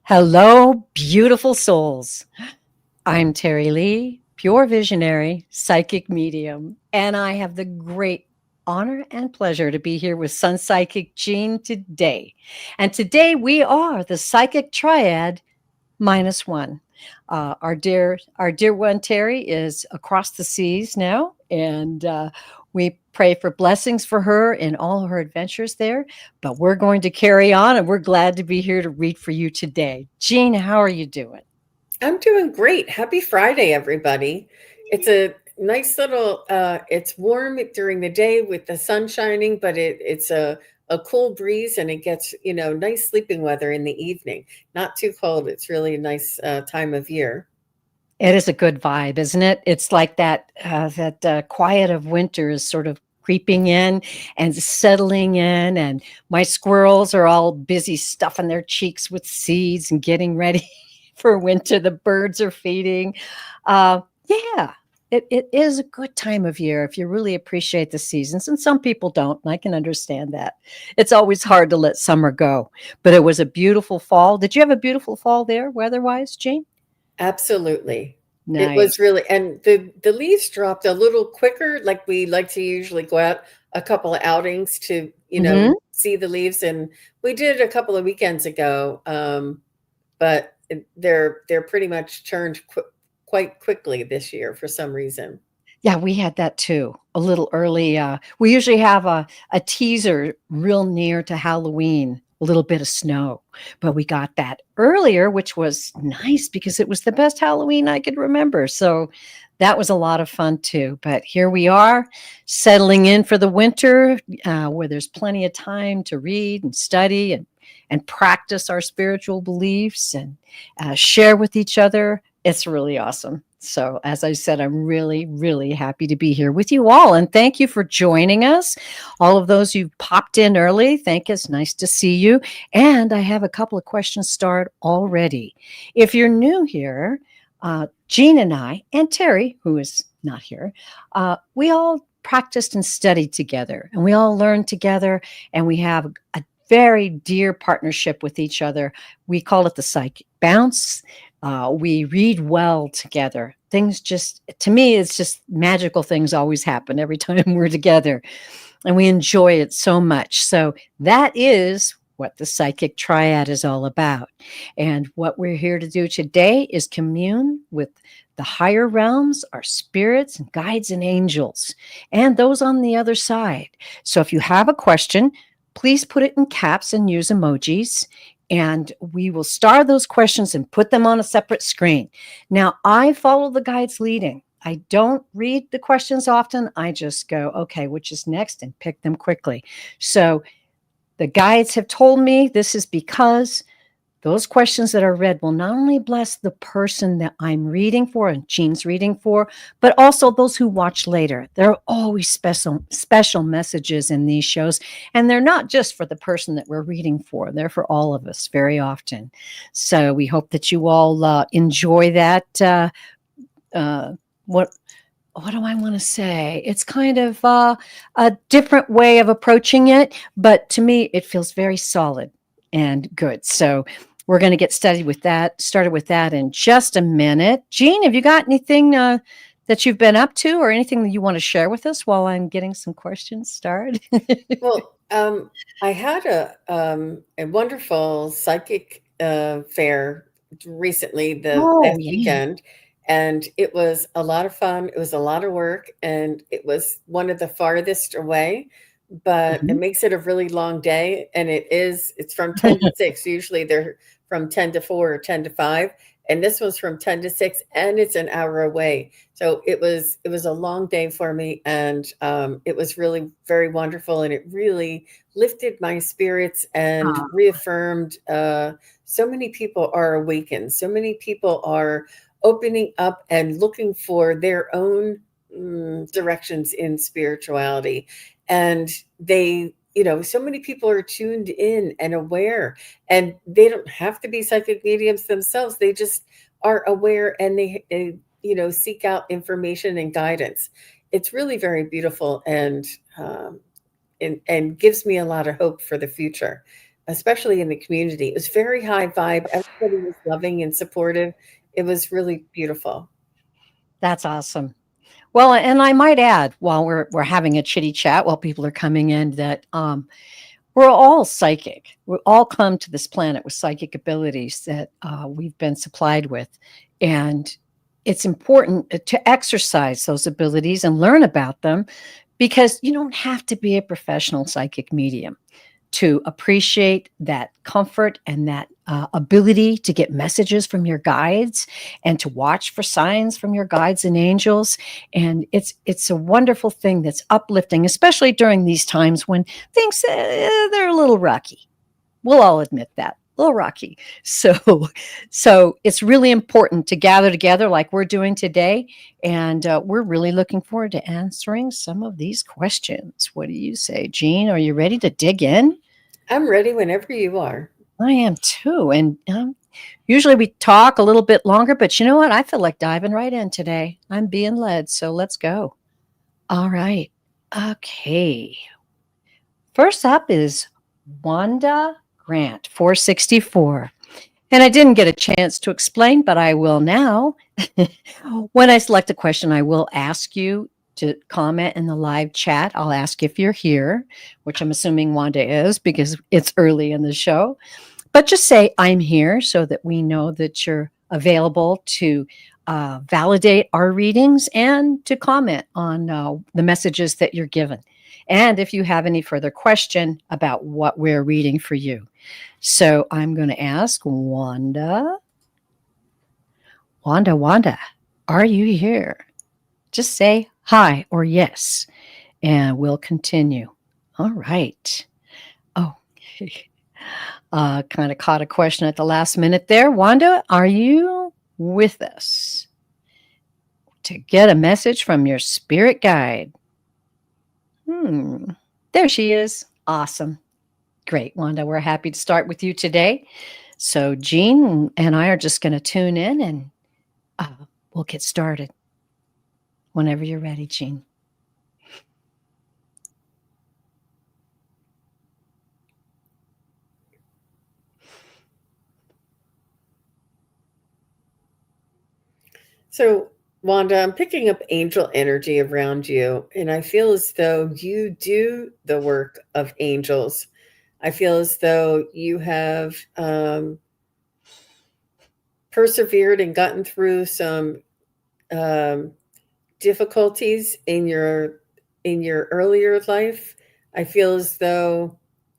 Hello, beautiful souls. I'm Terry Lee, pure visionary, psychic medium, and I have the great honor and pleasure to be here with SunPsychic Jean today. And today we are the Psychic Triad minus one. Our dear one Terry is across the seas now, and we pray for blessings for her in all her adventures there. But we're going to carry on, and we're glad to be here to read for you today. Jean, how are you doing? I'm doing great. Happy Friday, everybody. It's a nice little it's warm during the day with the sun shining, but it's a cool breeze and it gets, nice sleeping weather in the evening. Not too cold. It's really a nice time of year. It is a good vibe, isn't it? It's like that quiet of winter is sort of creeping in and settling in, and my squirrels are all busy stuffing their cheeks with seeds and getting ready for winter. The birds are feeding. Yeah, it is a good time of year if you really appreciate the seasons, and some people don't, and I can understand that. It's always hard to let summer go, but it was a beautiful fall. Did you have a beautiful fall there, weather-wise, Jane? Absolutely. It was Nice. really, and the leaves dropped a little quicker, like we like to usually go out a couple of outings to, Mhm. see the leaves. And we did a couple of weekends ago. But they're pretty much turned quite quickly this year for some reason. Yeah, we had that too, a little early. We usually have a teaser real near to Halloween, a little bit of snow, but we got that earlier, which was nice because it was the best Halloween I could remember. So that was a lot of fun too. But here we are, settling in for the winter, where there's plenty of time to read and study and practice our spiritual beliefs and share with each other. It's really awesome. So, as I said, I'm really, really happy to be here with you all. And thank you for joining us. All of those who popped in early, thank you. It's nice to see you. And I have a couple of questions started already. If you're new here, Jean and I, and Terry, who is not here, we all practiced and studied together, and we all learned together, and we have a very dear partnership with each other. We call it the psychic bounce. We read well together. Things just, to me, it's just magical things always happen every time we're together. And we enjoy it so much. So that is what the psychic triad is all about. And what we're here to do today is commune with the higher realms, our spirits and guides and angels, and those on the other side. So if you have a question, please put it in caps and use emojis, and we will star those questions and put them on a separate screen. Now, I follow the guides leading. I don't read the questions often. I just go, okay, which is next, and pick them quickly. So the guides have told me this is because those questions that are read will not only bless the person that I'm reading for and Jean's reading for, but also those who watch later. There are always special messages in these shows, and they're not just for the person that we're reading for. They're for all of us very often. So we hope that you all enjoy that. Uh, what what do I want to say? It's kind of a different way of approaching it, but to me, it feels very solid and good. So we're going to get started with that in just a minute. Jean, have you got anything that you've been up to, or anything that you want to share with us while I'm getting some questions started? Well, I had a wonderful psychic fair recently, the Oh, last yeah. weekend, and it was a lot of fun. It was a lot of work, and it was one of the farthest away, but it Mhm. makes it a really long day. And it's from 10 to 6. Usually they're from 10 to 4 or 10 to 5. And this was from 10 to 6, and it's an hour away. So it was a long day for me, and it was really very wonderful, and it really lifted my spirits and Ah, reaffirmed so many people are awakened. So many people are opening up and looking for their own directions in spirituality. And so many people are tuned in and aware, and they don't have to be psychic mediums themselves. They just are aware, and they seek out information and guidance. It's really very beautiful, and gives me a lot of hope for the future. especially in the community. It was very high vibe. Everybody was loving and supportive. It was really beautiful. That's awesome. Well, and I might add, while we're having a chitty chat while people are coming in, that we're all psychic. We all come to this planet with psychic abilities that we've been supplied with, and it's important to exercise those abilities and learn about them, because you don't have to be a professional psychic medium to appreciate that comfort and that ability to get messages from your guides and to watch for signs from your guides and angels. And it's a wonderful thing that's uplifting, especially during these times when things they're a little rocky. We'll all admit that. A little rocky. So it's really important to gather together like we're doing today. And we're really looking forward to answering some of these questions. What do you say, Jean? Are you ready to dig in? I'm ready whenever you are. I am too. And usually we talk a little bit longer, but you know what? I feel like diving right in today. I'm being led. So let's go. All right. Okay. First up is Wanda Grant, 464. And I didn't get a chance to explain, but I will now. When I select a question, I will ask you to comment in the live chat. I'll ask if you're here, which I'm assuming Wanda is because it's early in the show. But just say, I'm here, so that we know that you're available to validate our readings and to comment on the messages that you're given. And if you have any further question about what we're reading for you. So I'm going to ask Wanda. Wanda, are you here? Just say hi or yes, and we'll continue. All right. Oh, kind of caught a question at the last minute there. Wanda, are you with us to get a message from your spirit guide? There she is. Awesome. Great, Wanda. We're happy to start with you today. So Jean and I are just going to tune in, and we'll get started whenever you're ready, Jean. So, Wanda, I'm picking up angel energy around you, and I feel as though you do the work of angels. I feel as though you have persevered and gotten through some difficulties in your earlier life. I feel as though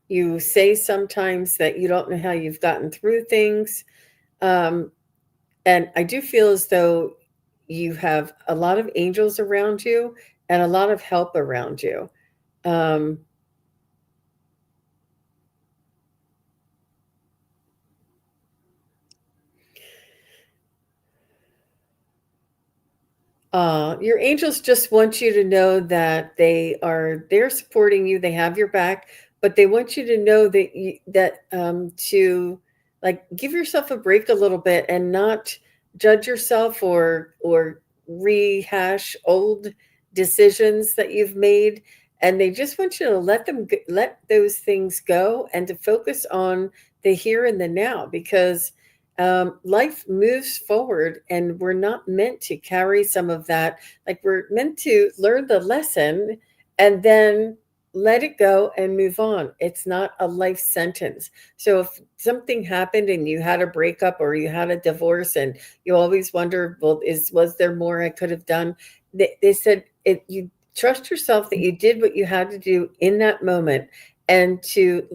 you say sometimes that you don't know how you've gotten through things. And I do feel as though you have a lot of angels around you and a lot of help around you. Your angels just want you to know that they're supporting you. They have your back, but they want you to know to like give yourself a break a little bit and not judge yourself or rehash old decisions that you've made. And they just want you to let those things go and to focus on the here and the now, because life moves forward and we're not meant to carry some of that. Like, we're meant to learn the lesson and then let it go and move on. It's not a life sentence. So if something happened and you had a breakup or you had a divorce and you always wonder, well, was there more I could have done? They said, you trust yourself that you did what you had to do in that moment, and to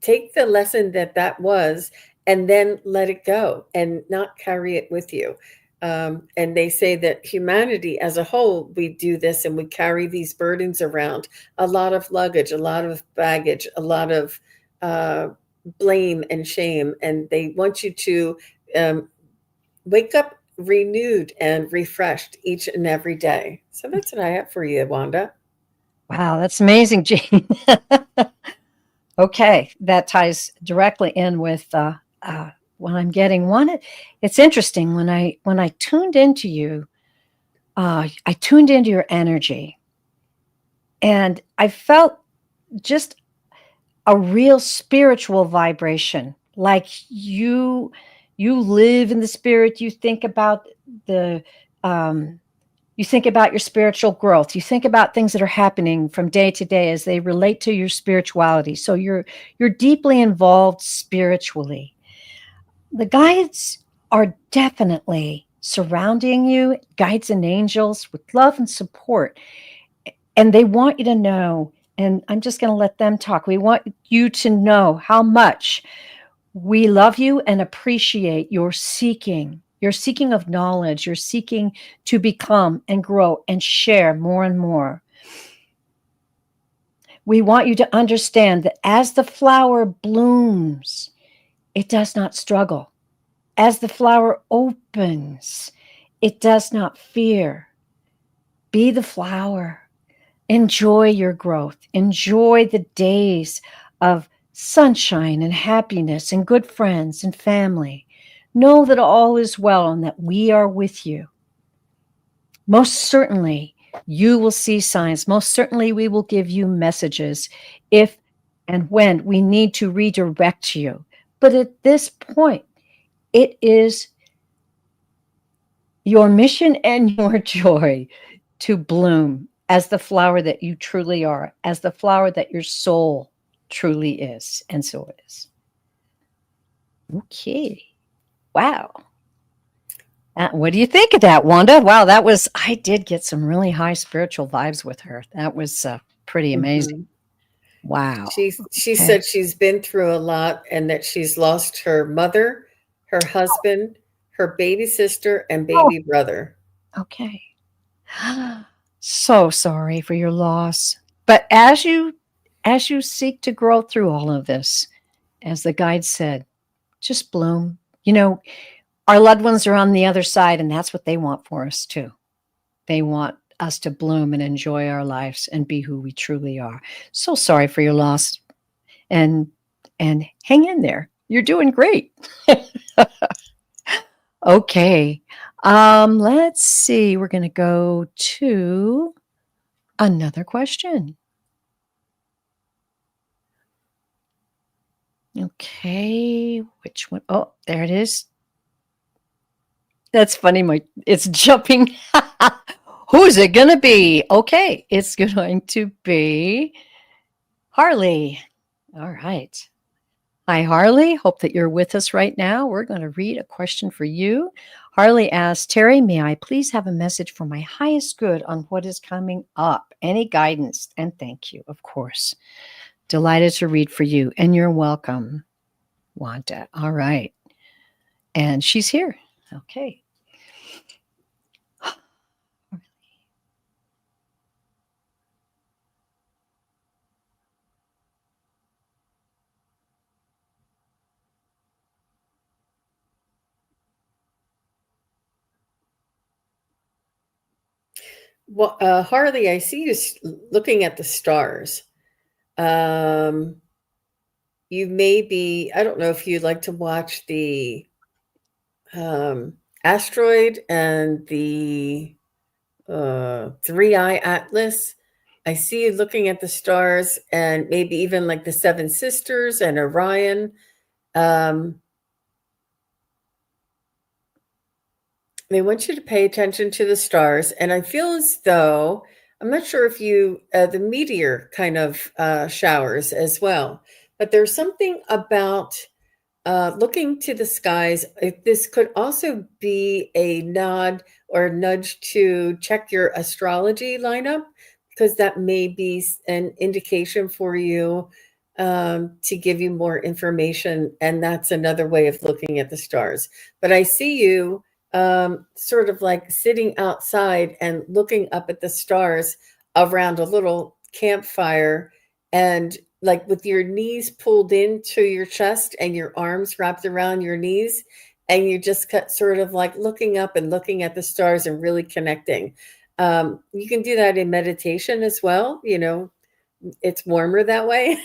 take the lesson that was, and then let it go and not carry it with you. And they say that humanity as a whole, we do this and we carry these burdens around, a lot of luggage, a lot of baggage, a lot of blame and shame. And they want you to wake up renewed and refreshed each and every day. So that's what I have for you, Wanda. Wow, that's amazing, Jean. Okay, that ties directly in with what I'm getting. It's interesting when I tuned into you. I tuned into your energy, and I felt just a real spiritual vibration, like you live in the spirit. You think about the you think about your spiritual growth. You think about things that are happening from day to day as they relate to your spirituality. So you're deeply involved spiritually. The guides are definitely surrounding you, guides and angels, with love and support. And they want you to know, and I'm just going to let them talk. We want you to know how much we love you and appreciate your seeking. Your seeking of knowledge, you're seeking to become and grow and share more and more. We want you to understand that as the flower blooms, it does not struggle. As the flower opens, it does not fear. Be the flower. Enjoy your growth. Enjoy the days of sunshine and happiness and good friends and family. Know that all is well and that we are with you. Most certainly, you will see signs. Most certainly, we will give you messages if and when we need to redirect you. But at this point, it is your mission and your joy to bloom as the flower that you truly are, as the flower that your soul truly is. And so it is. Okay. Wow. What do you think of that, Wanda? Wow, I did get some really high spiritual vibes with her. That was pretty amazing. Wow. She said she's been through a lot and that she's lost her mother, her husband, her baby sister, and baby brother. Okay. So sorry for your loss. But as you seek to grow through all of this, as the guide said, just bloom. You know, our loved ones are on the other side, and that's what they want for us too. They want us to bloom and enjoy our lives and be who we truly are. So sorry for your loss, and hang in there. You're doing great. Okay. Let's see. We're going to go to another question. Okay. Which one? Oh, there it is. That's funny. It's jumping. Who's it going to be? Okay. It's going to be Harley. All right. Hi, Harley. Hope that you're with us right now. We're going to read a question for you. Harley asks, Terry, may I please have a message for my highest good on what is coming up? Any guidance? And thank you, of course. Delighted to read for you. And you're welcome, Wanda. All right. And she's here. Okay. Well, Harley, I see you looking at the stars. You may be, I don't know if you'd like to watch the asteroid and the three-eye atlas. I see you looking at the stars and maybe even like the Seven Sisters and Orion. They want you to pay attention to the stars. And I feel as though, I'm not sure if you, the meteor kind of showers as well, but there's something about looking to the skies. This could also be a nod or nudge to check your astrology lineup, because that may be an indication for you to give you more information. And that's another way of looking at the stars. But I see you sort of like sitting outside and looking up at the stars around a little campfire, and like with your knees pulled into your chest and your arms wrapped around your knees, and you just sort of like looking up and looking at the stars and really connecting. You can do that in meditation as well. You know, it's warmer that way.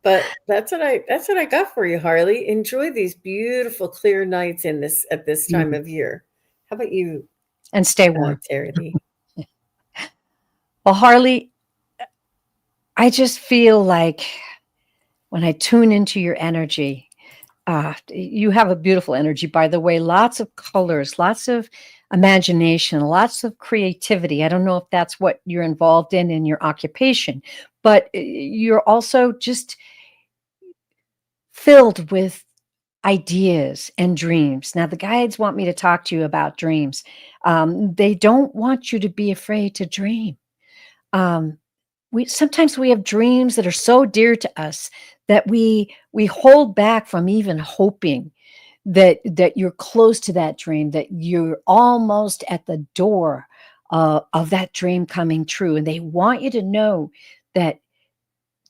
But that's what I got for you, Harley. Enjoy these beautiful clear nights at this time of year. How about you? And stay warm. Terry? Well, Harley, I just feel like when I tune into your energy, you have a beautiful energy, by the way, lots of colors, lots of imagination, lots of creativity. I don't know if that's what you're involved in your occupation, but you're also just filled with ideas and dreams. Now, the guides want me to talk to you about dreams. They don't want you to be afraid to dream. Um, we sometimes we have dreams that are so dear to us that we hold back from even hoping that you're close to that dream, that you're almost at the door of that dream coming true. And they want you to know that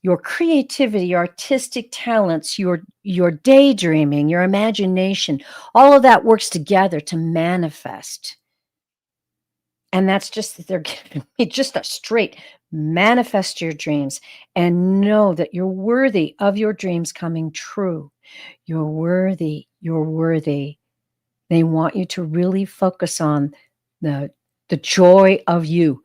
your creativity, your artistic talents, your daydreaming, your imagination, all of that works together to manifest. And that's just they're giving me just a straight manifest your dreams and know that you're worthy of your dreams coming true. You're worthy. You're worthy. They want you to really focus on the joy of you,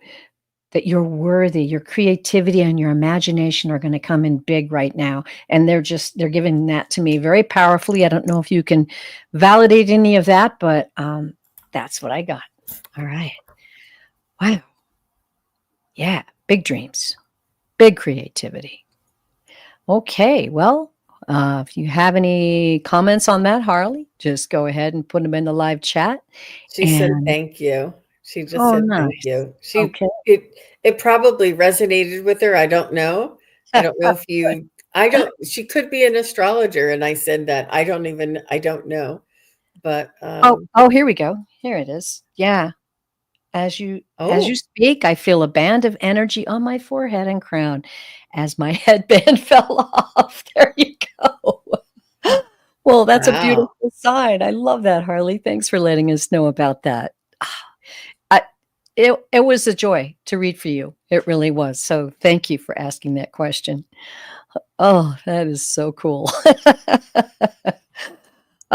that you're worthy. Your creativity and your imagination are going to come in big right now. And they're giving that to me very powerfully. I don't know if you can validate any of that, but that's what I got. All right. Wow. Yeah. Big dreams, big creativity. Okay. Well, if you have any comments on that, Harley, just go ahead and put them in the live chat. She said And thank you. She just oh, said thank nice. you. Okay. It probably resonated with her. I don't know. I don't know if Good. she could be an astrologer, and I said that. I don't know. But Oh, here we go. Here it is. Yeah. As you oh, speak, I feel a band of energy on my forehead and crown as my headband fell off. There you go. Well, that's a wow. beautiful sign. I love that, Harley. Thanks for letting us know about that. I, it was a joy to read for you. It really was. So thank you for asking that question. Oh, that is so cool.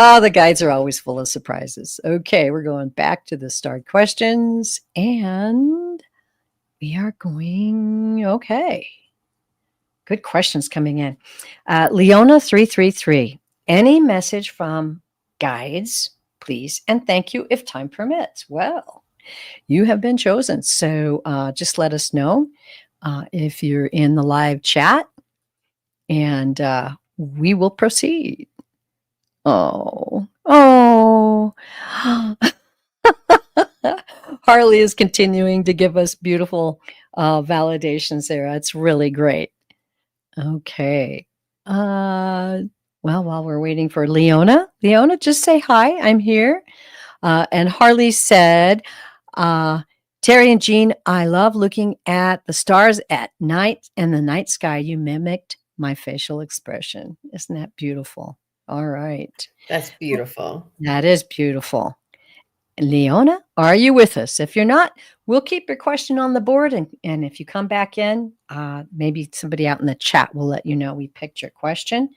Oh, the guides are always full of surprises. Okay, we're going back to the start questions and we are going, okay. Good questions coming in. Leona 333. Any message from guides, please, and thank you if time permits. Well, you have been chosen. So just let us know if you're in the live chat and we will proceed. Oh. Harley is continuing to give us beautiful validations there. That's really great. Okay. Well, while we're waiting for Leona, just say hi. I'm here. And Harley said, Terri and Jean, I love looking at the stars at night and the night sky. You mimicked my facial expression. Isn't that beautiful? All right. That's beautiful. That is beautiful. Leona, are you with us? If you're not, we'll keep your question on the board. And if you come back in, maybe somebody out in the chat will let you know we picked your question.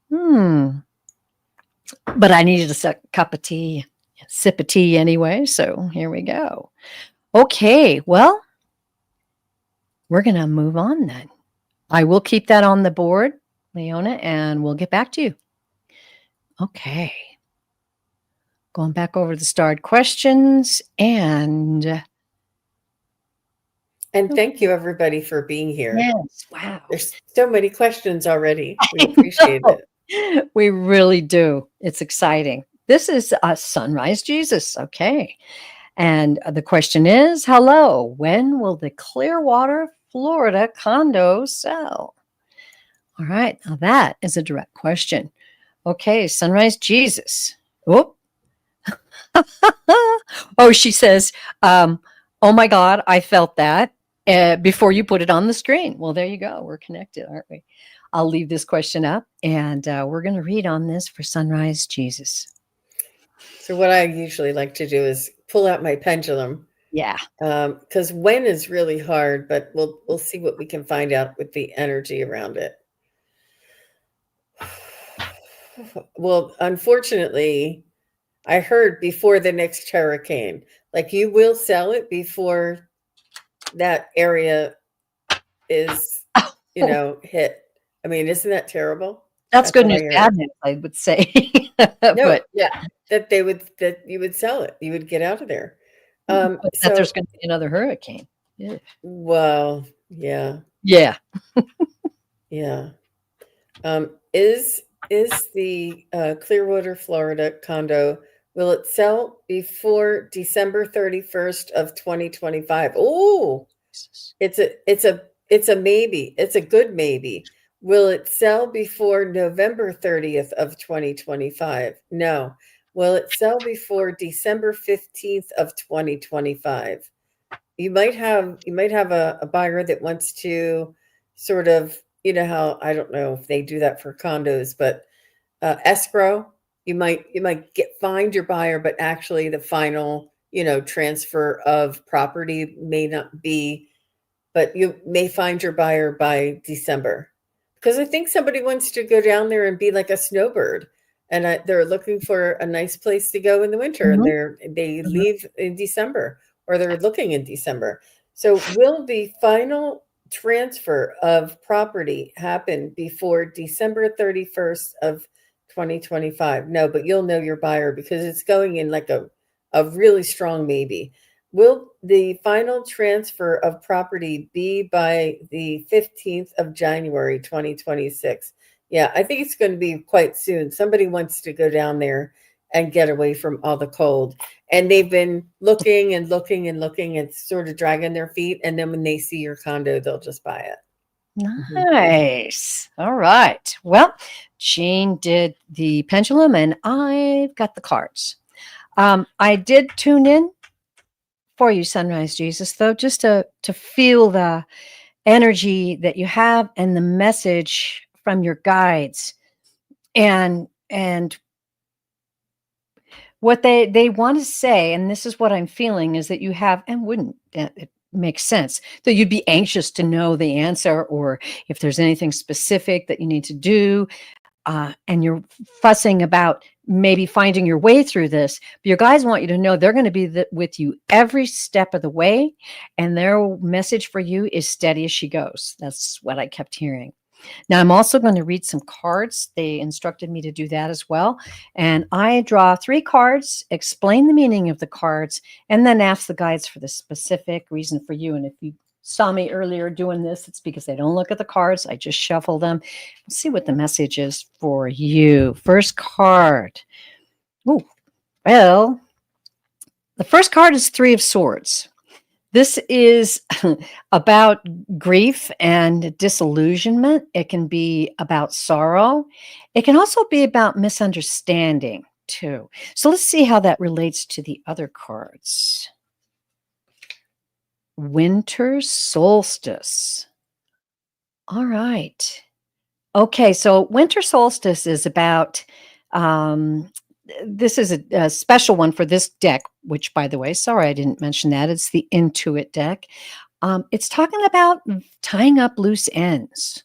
But I needed a cup of tea, sip of tea anyway. So here we go. Okay. Well, we're going to move on then. I will keep that on the board, Leona, and we'll get back to you. Okay. Going back over the starred questions and thank you everybody for being here. yes, wow. There's so many questions already. We appreciate it. We really do. It's exciting. This is a Sunrise Jesus. Okay. And the question is, hello, when will the Clearwater, Florida condo sell? All right. Now that is a direct question. Okay. Sunrise Jesus. Oh, oh, she says, oh my God, I felt that before you put it on the screen. Well, there you go. We're connected, aren't we? I'll leave this question up and we're going to read on this for Sunrise Jesus. So what I usually like to do is pull out my pendulum. Yeah. Because when is really hard, but we'll see what we can find out with the energy around it. Well, unfortunately, I heard before the next hurricane, like you will sell it before that area is, hit. I mean, isn't that terrible? That's That's good what I news, heard. bad news, I would say. No, But yeah, that you would sell it. You would get out of there. that there's So, gonna be another hurricane. Yeah. well, yeah, Yeah. yeah. Is the Clearwater, Florida condo, will it sell before December 31st of 2025? Oh, it's a maybe. It's a good maybe. Will it sell before November 30th of 2025? No. Will it sell before December 15th of 2025? You might have a buyer that wants to sort of, how, I don't know if they do that for condos, but escrow, you might find your buyer, but actually the final, transfer of property may not be, but you may find your buyer by December. Because I think somebody wants to go down there and be like a snowbird, and they're looking for a nice place to go in the winter, and Mhm, they mhm. leave in December, or they're looking in December. So will the final transfer of property happen before December 31st of 2025? No, but you'll know your buyer because it's going in like a really strong maybe. Will the final transfer of property be by the 15th of January 2026? Yeah, I think it's going to be quite soon. Somebody wants to go down there and get away from all the cold. And they've been looking and looking and looking and sort of dragging their feet. And then when they see your condo, they'll just buy it. Mhm. Nice. All right. Well, Jean did the pendulum and I've got the cards. I did tune in for you, Sunrise Jesus, though, just to feel the energy that you have and the message from your guides and what they want to say, and this is what I'm feeling, is that you have, and wouldn't it makes sense that you'd be anxious to know the answer, or if there's anything specific that you need to do, and you're fussing about maybe finding your way through this. But your guys want you to know they're going to be with you every step of the way, and their message for you is steady as she goes. That's what I kept hearing. Now, I'm also going to read some cards. They instructed me to do that as well. And I draw 3 cards, explain the meaning of the cards, and then ask the guides for the specific reason for you. And if you saw me earlier doing this, it's because I don't look at the cards. I just shuffle them. We'll see what the message is for you. First card. Ooh, well, the first card is 3 of Swords. This is about grief and disillusionment. It can be about sorrow. It can also be about misunderstanding, too. So let's see how that relates to the other cards. Winter solstice. All right. Okay, so winter solstice is about this is a special one for this deck, which, by the way, sorry I didn't mention that. It's the Intuit deck. It's talking about tying up loose ends,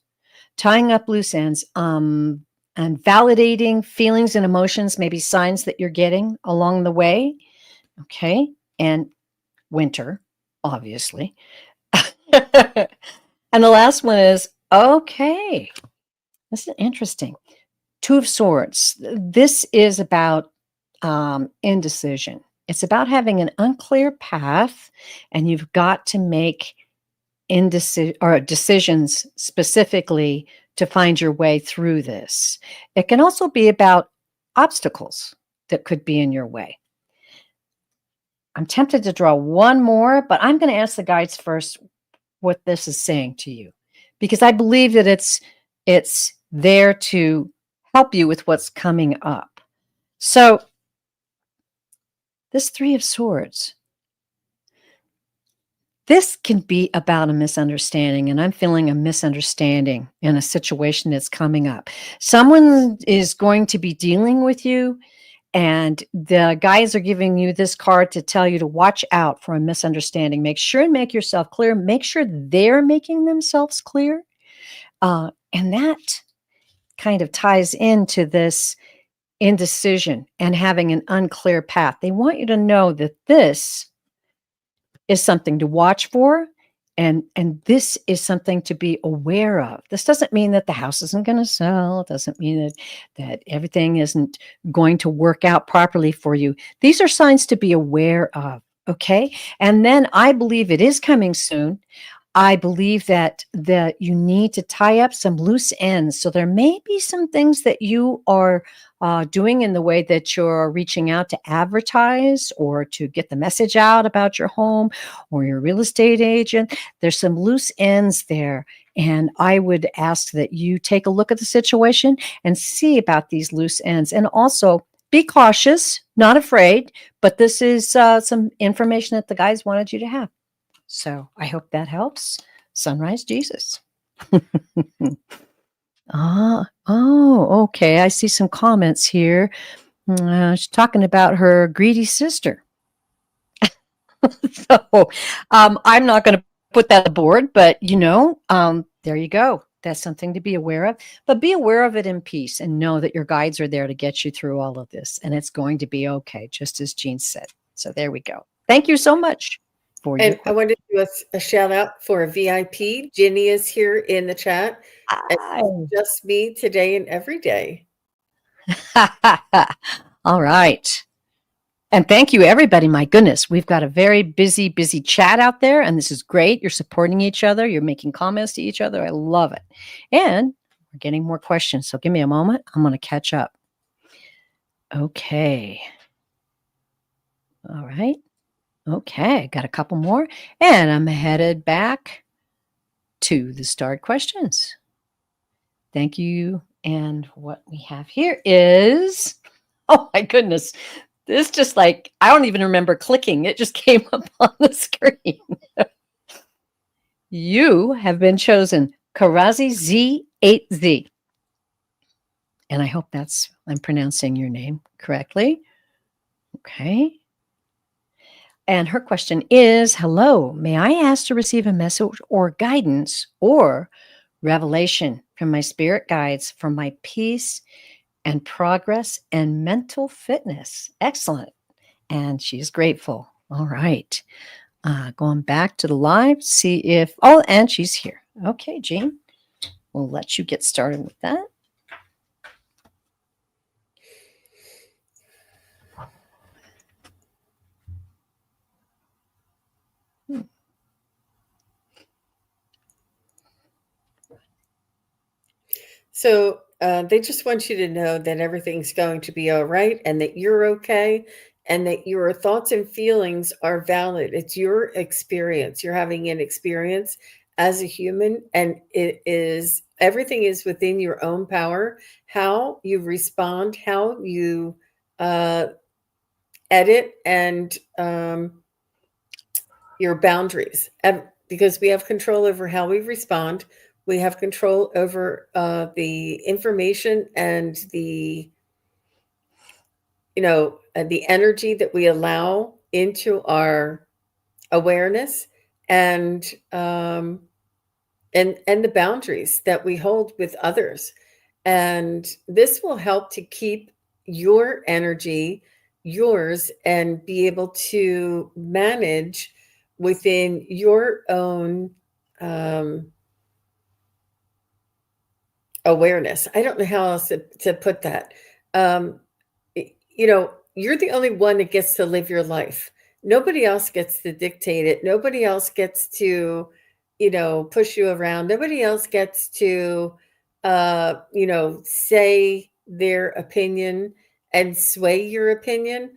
tying up loose ends, and validating feelings and emotions, maybe signs that you're getting along the way. Okay, and winter, obviously. And the last one is okay. This is interesting. 2 of Swords. This is about indecision. It's about having an unclear path, and you've got to make decisions specifically to find your way through this. It can also be about obstacles that could be in your way. I'm tempted to draw one more, but I'm going to ask the guides first what this is saying to you, because I believe that it's there to help you with what's coming up. So this 3 of Swords, this can be about a misunderstanding, and I'm feeling a misunderstanding in a situation that's coming up. Someone is going to be dealing with you, and the guides are giving you this card to tell you to watch out for a misunderstanding. Make sure and make yourself clear. Make sure they're making themselves clear. And that kind of ties into this indecision and having an unclear path. They want you to know that this is something to watch for, And this is something to be aware of. This doesn't mean that the house isn't going to sell. It doesn't mean that everything isn't going to work out properly for you. These are signs to be aware of. Okay. And then I believe it is coming soon. I believe that you need to tie up some loose ends. So there may be some things that you are doing in the way that you're reaching out to advertise or to get the message out about your home or your real estate agent. There's some loose ends there. And I would ask that you take a look at the situation and see about these loose ends. And also be cautious, not afraid, but this is some information that the guys wanted you to have. So I hope that helps. Sunrise Jesus. Okay. I see some comments here. She's talking about her greedy sister. So I'm not going to put that on the board, but there you go. That's something to be aware of. But be aware of it in peace and know that your guides are there to get you through all of this. And it's going to be okay, just as Jean said. So there we go. Thank you so much. And I wanted to do a shout out for a VIP. Ginny is here in the chat. It's just me today and every day. All right. And thank you, everybody. My goodness, we've got a very busy chat out there, and this is great. You're supporting each other. You're making comments to each other. I love it. And we're getting more questions. So give me a moment. I'm going to catch up. Okay. All right. Okay, got a couple more, and I'm headed back to the start questions. Thank you. And what we have here is, oh my goodness, this just like, I don't even remember clicking. It just came up on the screen. You have been chosen, Karazi Z8Z. And I hope I'm pronouncing your name correctly. Okay. And her question is, hello, may I ask to receive a message or guidance or revelation from my spirit guides for my peace and progress and mental fitness? Excellent. And she's grateful. All right. Going back to the live, see if, and she's here. Okay, Jean, we'll let you get started with that. So they just want you to know that everything's going to be all right and that you're okay and that your thoughts and feelings are valid. It's your experience. You're having an experience as a human, and everything is within your own power. How you respond, how you edit, and your boundaries. Because we have control over how we respond. We have control over the information and the energy that we allow into our awareness, and the boundaries that we hold with others. And this will help to keep your energy yours and be able to manage within your own awareness. I don't know how else to put that. You're the only one that gets to live your life. Nobody else gets to dictate it. Nobody else gets to, push you around. Nobody else gets to, say their opinion and sway your opinion.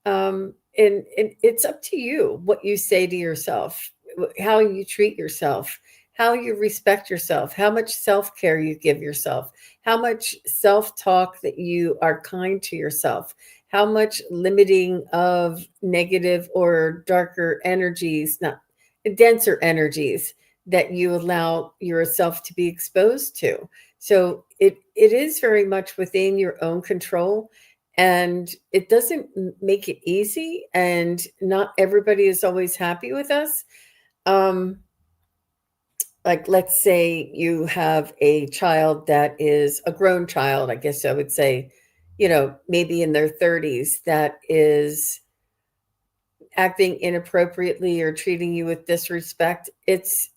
And it's up to you what you say to yourself, how you treat yourself, how you respect yourself, how much self-care you give yourself, how much self-talk that you are kind to yourself, how much limiting of negative or darker energies, not denser energies, that you allow yourself to be exposed to. So it is very much within your own control, and it doesn't make it easy, and not everybody is always happy with us. Like, let's say you have a child that is a grown child, I guess I would say, maybe in their 30s, that is acting inappropriately or treating you with disrespect, it's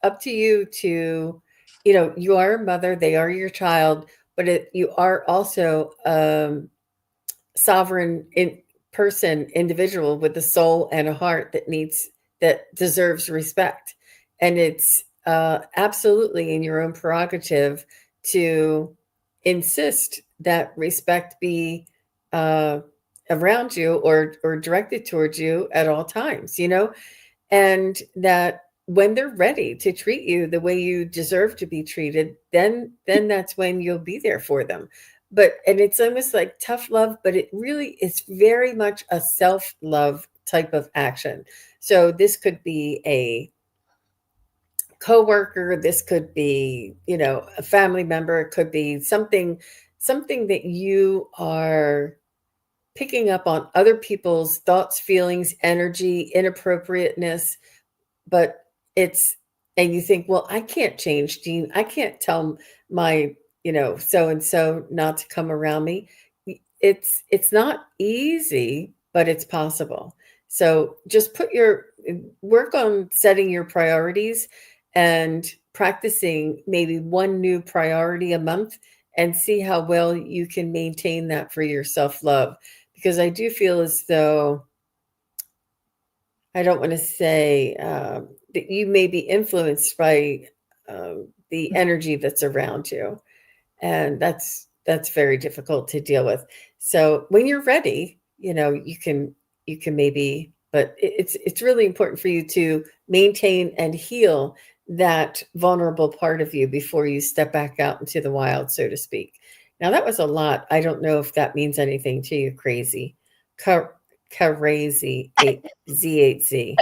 up to you to, you are a mother, they are your child, but you are also sovereign individual with a soul and a heart that deserves respect. And it's absolutely in your own prerogative to insist that respect be uh, around you or directed towards you at all times, and that when they're ready to treat you the way you deserve to be treated, then that's when you'll be there for them. And it's almost like tough love, but it really is very much a self-love type of action. So this could be a coworker, this could be, a family member, it could be something that you are picking up on other people's thoughts, feelings, energy, inappropriateness, but it's and you think, well, I can't change Jean, I can't tell my so and so not to come around me. It's not easy, but it's possible. So just work on setting your priorities and practicing maybe one new priority a month, and see how well you can maintain that for your self-love, because I do feel as though, I don't want to say that you may be influenced by the energy that's around you, and that's very difficult to deal with. So when you're ready, you can maybe, but it's really important for you to maintain and heal that vulnerable part of you before you step back out into the wild, so to speak. Now that was a lot. I don't know if that means anything to you. Crazy. Crazy Z8Z.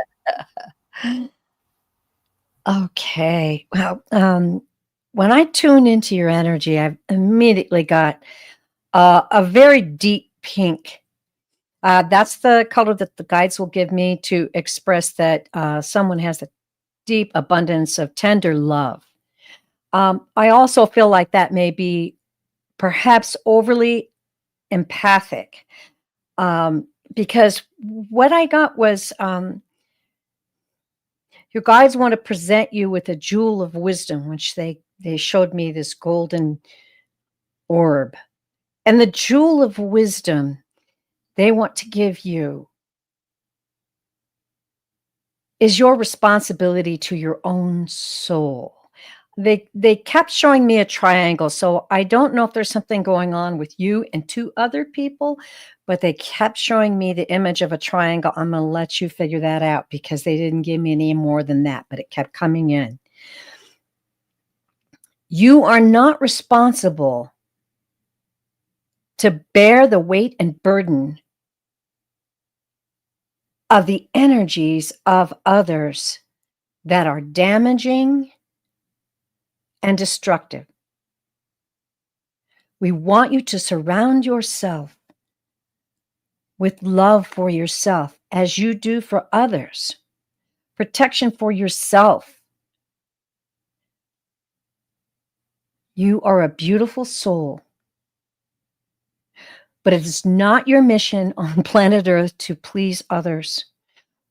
Okay. Well, when I tune into your energy, I've immediately got a very deep pink. That's the color that the guides will give me to express that someone has a deep abundance of tender love. I also feel like that may be perhaps overly empathic, because what I got was your guides want to present you with a jewel of wisdom, which they showed me this golden orb. And the jewel of wisdom they want to give you is your responsibility to your own soul. They kept showing me a triangle, so I don't know if there's something going on with you and two other people, but they kept showing me the image of a triangle. I'm going to let you figure that out because they didn't give me any more than that, but it kept coming in. You are not responsible to bear the weight and burden of the energies of others that are damaging and destructive. We want you to surround yourself with love for yourself as you do for others, protection for yourself. You are a beautiful soul, but it is not your mission on planet Earth to please others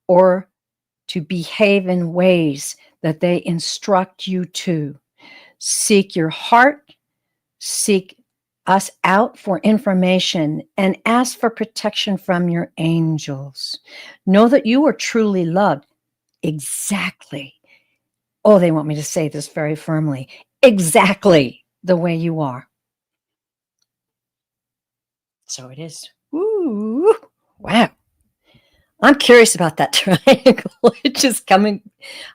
or to behave in ways that they instruct you to. Seek your heart, seek us out for information, and ask for protection from your angels. Know that you are truly loved exactly. Oh, they want me to say this very firmly. Exactly the way you are. So it is. Ooh, wow. I'm curious about that triangle. It's just coming.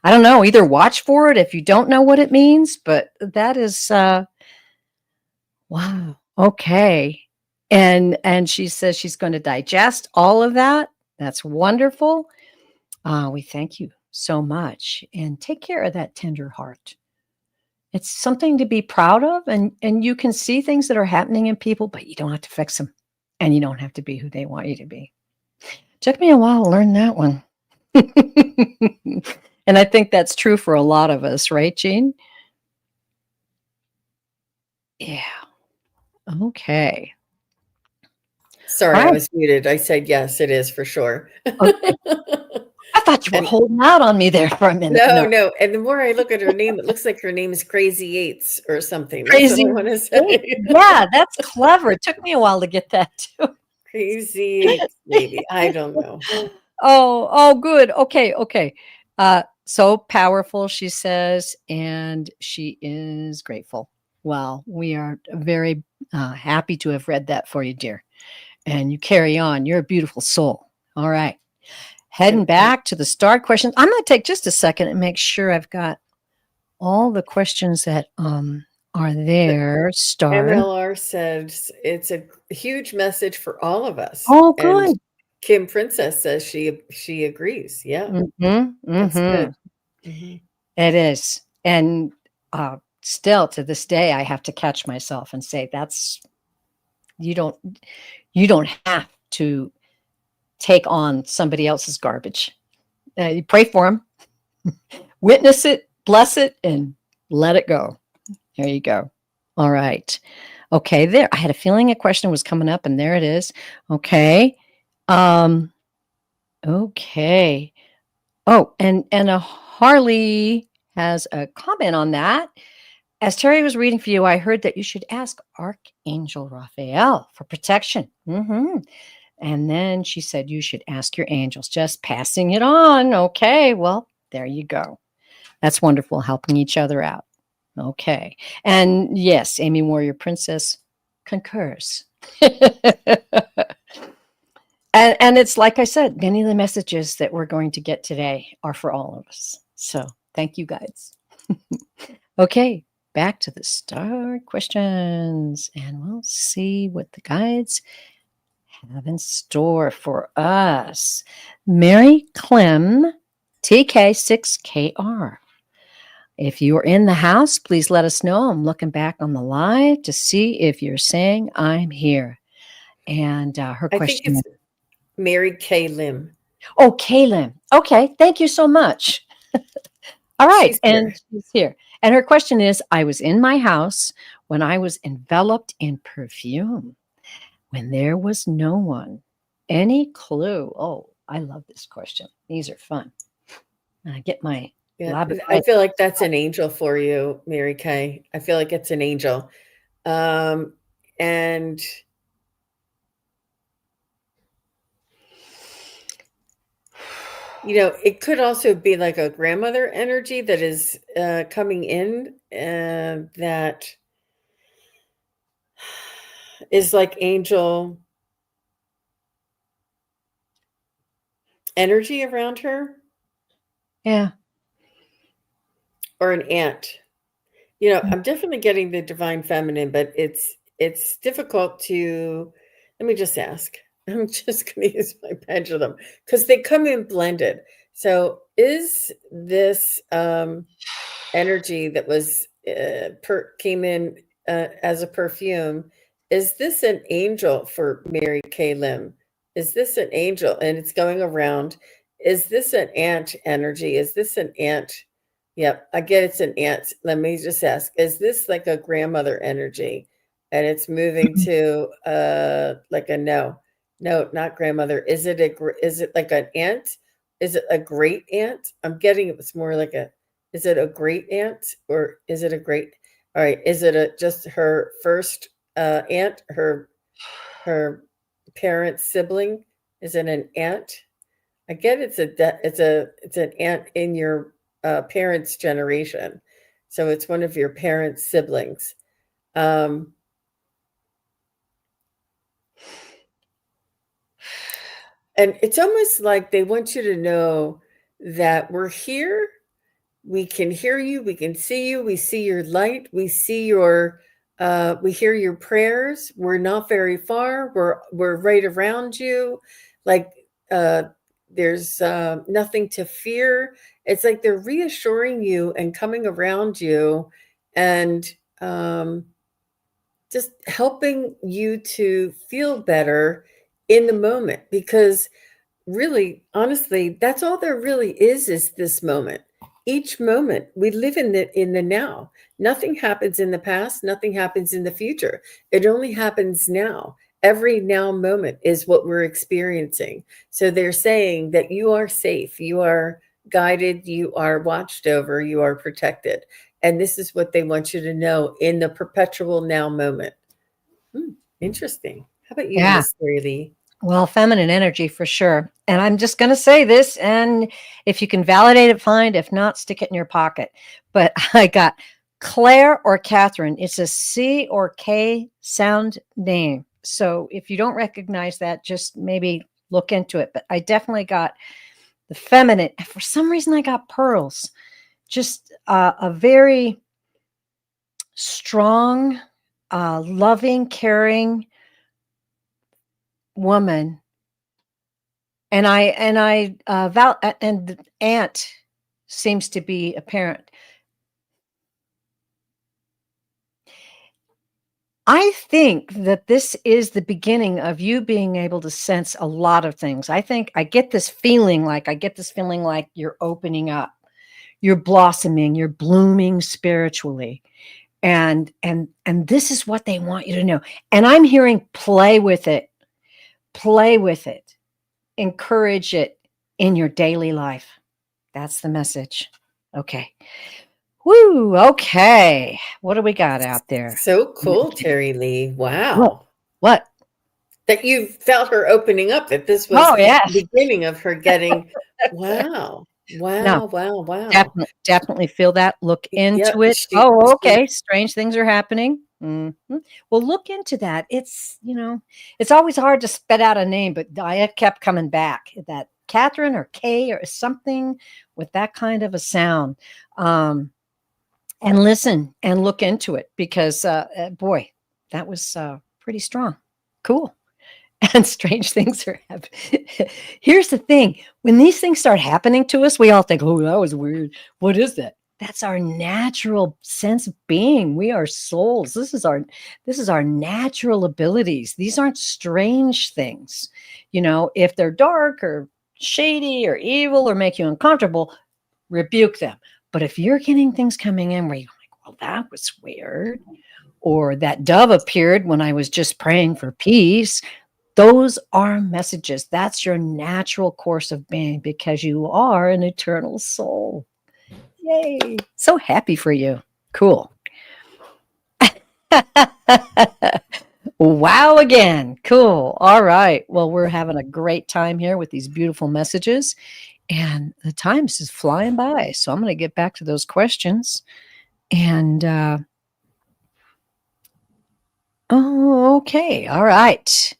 I don't know. Either watch for it if you don't know what it means, but that is wow. Okay. And she says she's going to digest all of that. That's wonderful. We thank you so much, and take care of that tender heart. It's something to be proud of, and you can see things that are happening in people, but you don't have to fix them, and you don't have to be who they want you to be. Took me a while to learn that one. And I think that's true for a lot of us, right, Jean? Yeah. Okay. Sorry, All I right. was muted. I said yes, it is for sure. Okay. I thought you were And holding out on me there for a minute. no, No. no. And the more I look at her name, it looks like her name is Crazy Eights or something. That's what I Crazy. want to Eight. say. Yeah, that's clever. It took me a while to get that too. Crazy Eights, maybe. I don't know. Oh, good. Okay, okay. So powerful, she says, and she is grateful. Well, we are very happy to have read that for you, dear. And you carry on. You're a beautiful soul. All right. Heading Thank you. back to the star questions. I'm going to take just a second and make sure I've got all the questions that are The there. Stars. MLR says it's a huge message for all of us. Oh, And good. Kim Princess says she agrees. Yeah, Mm-hmm. that's Mm-hmm. good. Hmm. It is. And still to this day, I have to catch myself and say, that's you don't have to take on somebody else's garbage. You pray for them, witness it, bless it, and let it go. There you go. All right. Okay, there. I had a feeling a question was coming up, and there it is. Okay. Um, okay. Oh, and a Harley has a comment on that. As Terry was reading for you, I heard that you should ask Archangel Raphael for protection. And then she said you should ask your angels. Just passing it on. Okay, well, there you go. That's wonderful, helping each other out. Okay. And yes, Amy Warrior Princess concurs. And it's like I said, many of the messages that we're going to get today are for all of us. So thank you guys. Okay, back to the star questions, and we'll see what the guides have in store for us. Mary Clem, TK6KR. If you are in the house, please let us know. I'm looking back on the live to see if you're saying I'm here. And her I think question it's is, Mary Kay Lim. oh, Kaylin. Okay, thank you so much. All right, She's and here. she's here. And her question is, I was in my house when I was enveloped in perfume, when there was no one. Any clue? Oh, I love this question. These are fun. I get my Yeah, I labradorite. feel like that's an angel for you, Mary Kay. I feel like it's an angel. Um, and it could also be like a grandmother energy that is coming in, that is like angel energy around her, Yeah. or an aunt. I'm definitely getting the divine feminine, but it's difficult to. Let me just ask. I'm just going to use my pendulum because they come in blended. So, is this energy that was came in as a perfume? Is this an angel for Mary Kay Lim? Is this an angel and it's going around? Is this an ant energy? Is this an ant? Yep, I get it's an ant. Let me just ask, is this like a grandmother energy? And it's moving to like a no. No, not grandmother. Is it like an aunt? Is it a great aunt? I'm getting it's more like a, is it a great aunt, or is it a great, all right, is it just her first aunt, her parent sibling? Is it an aunt? I get it's an aunt in your parents' generation. So it's one of your parents' siblings. Um, and it's almost like they want you to know that we're here. We can hear you. We can see you. We see your light. We see we hear your prayers. We're not very far. We're right around you. Like, there's nothing to fear. It's like they're reassuring you and coming around you, and just helping you to feel better in the moment, because really, honestly, that's all there really is this moment. Each moment we live in the now. Nothing happens in the past, nothing happens in the future. It only happens now. Every now moment is what we're experiencing. So they're saying that you are safe, you are guided, you are watched over, you are protected. And this is what they want you to know in the perpetual now moment. Interesting. How about you, Yeah. Miss Terri? Well, feminine energy for sure. And I'm just going to say this. And if you can validate it, fine. If not, stick it in your pocket. But I got Claire or Catherine. It's a C or K sound name. So if you don't recognize that, just maybe look into it. But I definitely got the feminine. For some reason, I got pearls. Just a very strong, loving, caring woman. And and aunt seems to be a parent. I think that this is the beginning of you being able to sense a lot of things. I get this feeling like you're opening up, you're blossoming, you're blooming spiritually. And this is what they want you to know. And I'm hearing play with it. Play with it. Encourage it in your daily life. That's the message. Okay. Woo. Okay. What do we got out there? So cool, Terri Lee. What? Wow. What? That you felt her opening up, that this was Oh, the yes. beginning of her getting, wow, No, wow, wow, wow. definitely feel that. Look Yep, into it. she, Oh, she okay. Strange things are happening. Mhm. Well, look into that. It's always hard to spit out a name, but I kept coming back. That Catherine or K or something with that kind of a sound. And listen and look into it because, boy, that was pretty strong. Cool. And strange things are happening. Here's the thing. When these things start happening to us, we all think, oh, that was weird. What is that? That's our natural sense of being. We are souls. This is our natural abilities. These aren't strange things. If they're dark or shady or evil or make you uncomfortable, rebuke them. But if you're getting things coming in where you're like, well, that was weird, or that dove appeared when I was just praying for peace, those are messages. That's your natural course of being because you are an eternal soul. Yay. So happy for you. Cool. Wow again. Cool. All right. Well, we're having a great time here with these beautiful messages, and the time is just flying by. So I'm going to get back to those questions. And okay. All right.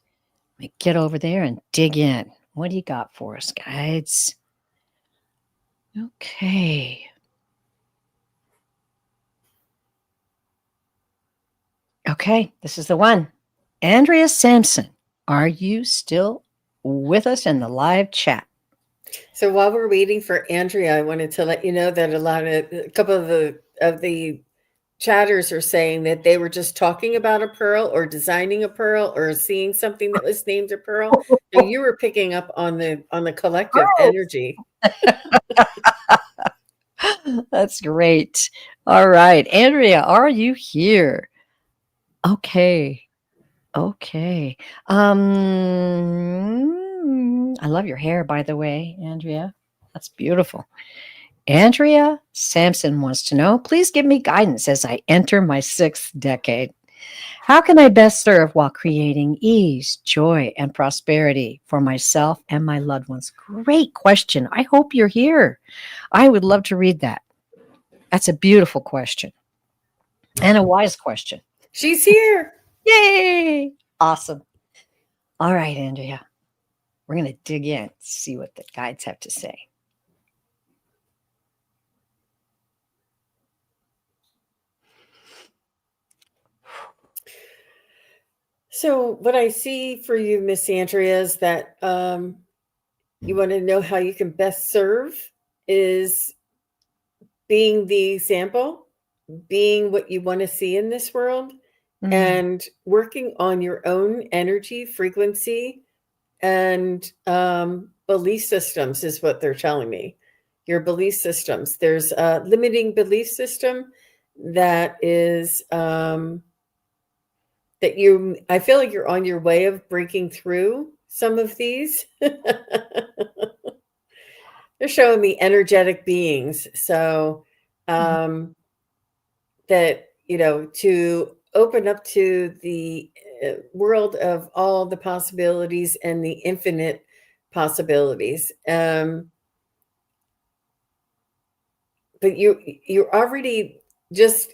Let me get over there and dig in. What do you got for us, guides? Okay. Okay, this is the one. Andrea Sampson, are you still with us in the live chat? So while we're waiting for Andrea, I wanted to let you know that a couple of the chatters are saying that they were just talking about a pearl or designing a pearl or seeing something that was named a pearl. So you were picking up on the collective energy. That's great. All right, Andrea, are you here? Okay. Okay. I love your hair, by the way, Andrea. That's beautiful. Andrea Sampson wants to know, please give me guidance as I enter my 6th decade. How can I best serve while creating ease, joy, and prosperity for myself and my loved ones? Great question. I hope you're here. I would love to read that. That's a beautiful question and a wise question. She's here. Yay! Awesome. All right, Andrea. We're going to dig in, see what the guides have to say. So what I see for you, Miss Andrea, is that you want to know how you can best serve is being the example, being what you want to see in this world, and working on your own energy frequency and belief systems is what they're telling me. Your belief systems. There's a limiting belief system that is that I feel like you're on your way of breaking through some of these. They're showing me energetic beings. So, Mhm. that, to open up to the world of all the possibilities and the infinite possibilities. But you're already just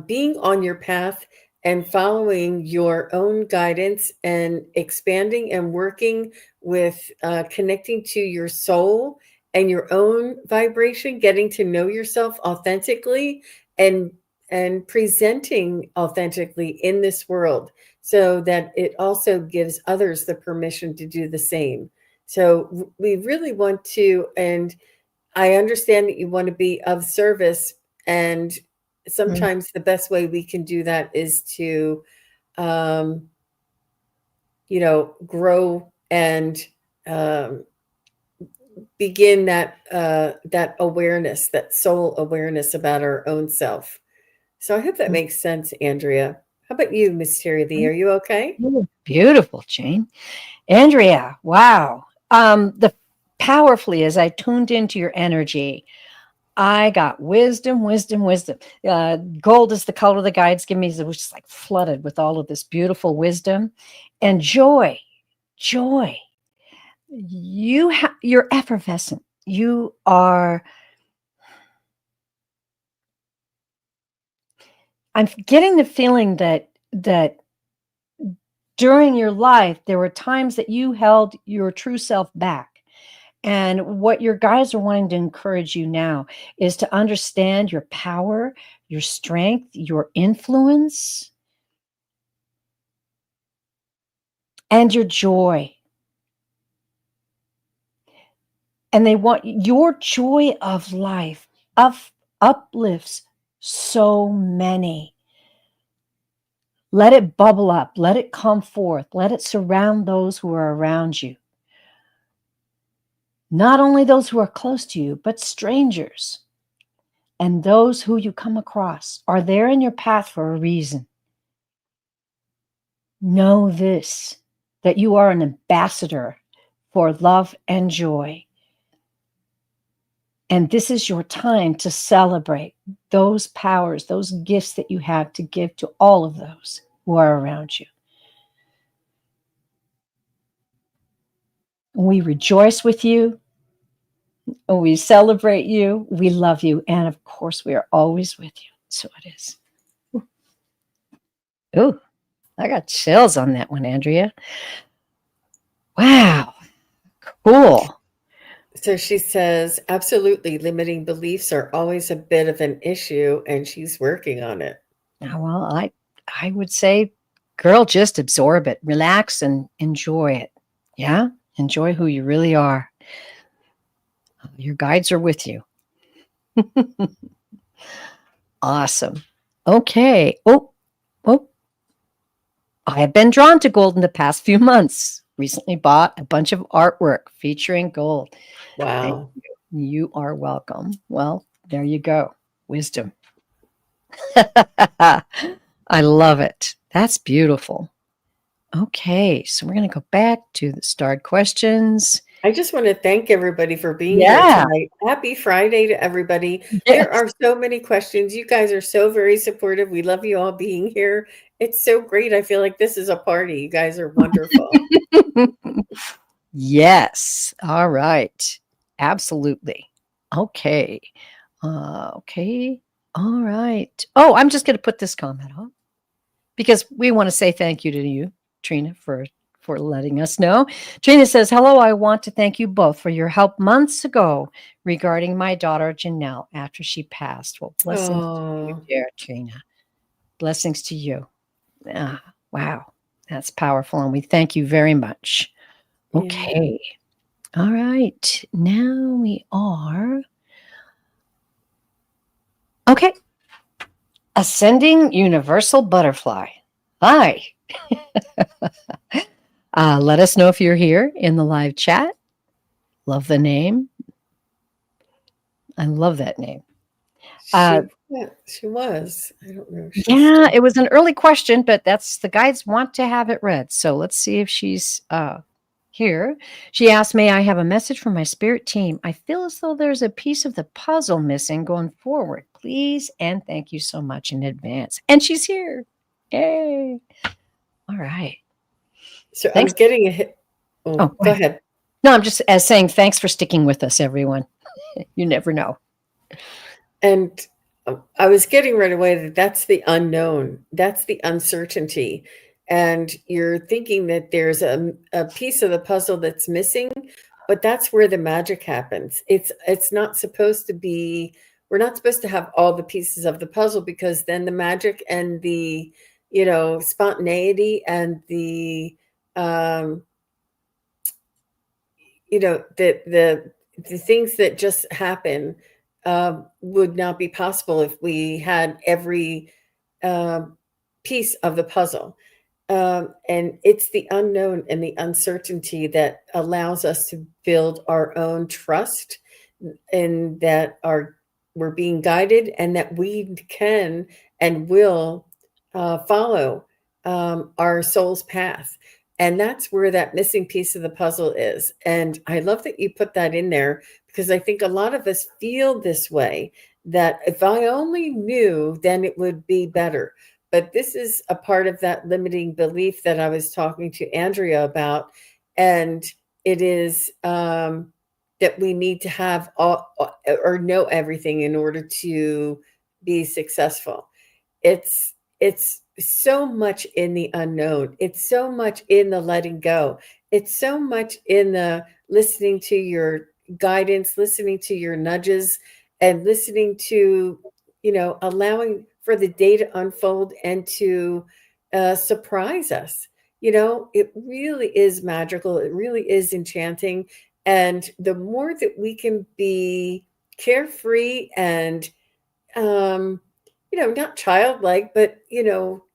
being on your path and following your own guidance and expanding and working with connecting to your soul and your own vibration, getting to know yourself authentically and presenting authentically in this world, so that it also gives others the permission to do the same. So we really want to, and I understand that you want to be of service, and Mhm. sometimes the best way we can do that is to, um, grow and um, begin that awareness, that soul awareness about our own self. So I hope that makes sense, Andrea. How about you, Miss Terry Lee? Are you okay? Mhm. Beautiful, Jane. Andrea, wow. The powerfully as I tuned into your energy, I got wisdom, wisdom, wisdom. Gold is the color the guides give me. It was just like flooded with all of this beautiful wisdom and joy. Joy. You're effervescent. You are. I'm getting the feeling that during your life there were times that you held your true self back. And what your guides are wanting to encourage you now is to understand your power, your strength, your influence, and your joy. And they want your joy of life uplifts so many. Let it bubble up, let it come forth, let it surround those who are around you. Not only those who are close to you, but strangers and those who you come across are there in your path for a reason. Know this, that you are an ambassador for love and joy. And this is your time to celebrate those powers, those gifts that you have to give to all of those who are around you. We rejoice with you. We celebrate you. We love you. And of course, we are always with you. So it is. Ooh, I got chills on that one, Andrea. Wow. Cool. So she says, absolutely, limiting beliefs are always a bit of an issue, and she's working on it. Well, I would say, girl, just absorb it, relax, and enjoy it. Yeah, enjoy who you really are. Your guides are with you. Awesome. Okay. Oh, I have been drawn to gold in the past few months. Recently bought a bunch of artwork featuring gold. Thank Wow. you. You are welcome. Well, there you go. Wisdom. I love it. That's beautiful. Okay, so we're going to go back to the starred questions. I just want to thank everybody for being here Yeah. tonight. Happy Friday to everybody. There Yes. are so many questions. You guys are so very supportive. We love you all being here. It's so great. I feel like this is a party. You guys are wonderful. Yes. All right. Absolutely. Okay. Okay. All right. Oh, I'm just going to put this comment on because we want to say thank you to you, Trina, for letting us know. Trina says, "Hello, I want to thank you both for your help months ago regarding my daughter Janelle after she passed." Well, blessings to you, Oh, dear Trina. Blessings to you. Ah, wow. That's powerful. And we thank you very much. yeah. Okay. All right. Now we are. Okay. Ascending Universal Butterfly. Hi. Let us know if you're here in the live chat. Love the name. I love that name. She Yeah, she was. I don't know if she's Yeah, still. it was an early question, but that's the guides want to have it read. So let's see if she's here. She asked, "May I have a message from my spirit team? I feel as though there's a piece of the puzzle missing going forward. Please and thank you so much in advance." And she's here. Yay. All right. So I'm Thanks. getting a hit. Oh, Oh, go go ahead. ahead. No, I'm just as saying thanks for sticking with us, everyone. You never know. And I was getting right away that that's the unknown, that's the uncertainty. And you're thinking that there's a piece of the puzzle that's missing, but that's where the magic happens. It's not supposed to be, we're not supposed to have all the pieces of the puzzle, because then the magic and the, spontaneity and the, um, the things that just happen would not be possible if we had every um, piece of the puzzle. And it's the unknown and the uncertainty that allows us to build our own trust, and that we're being guided, and that we can and will follow our soul's path. And that's where that missing piece of the puzzle is. And I love that you put that in there, because I think a lot of us feel this way, that if I only knew, then it would be better. But this is a part of that limiting belief that I was talking to Andrea about. And it is that we need to have all, or know everything in order to be successful. It's so much in the unknown. It's so much in the letting go. It's so much in the listening to your guidance, listening to your nudges, and listening to, allowing for the day to unfold and to surprise us. It really is magical. It really is enchanting. And the more that we can be carefree and um, not childlike, but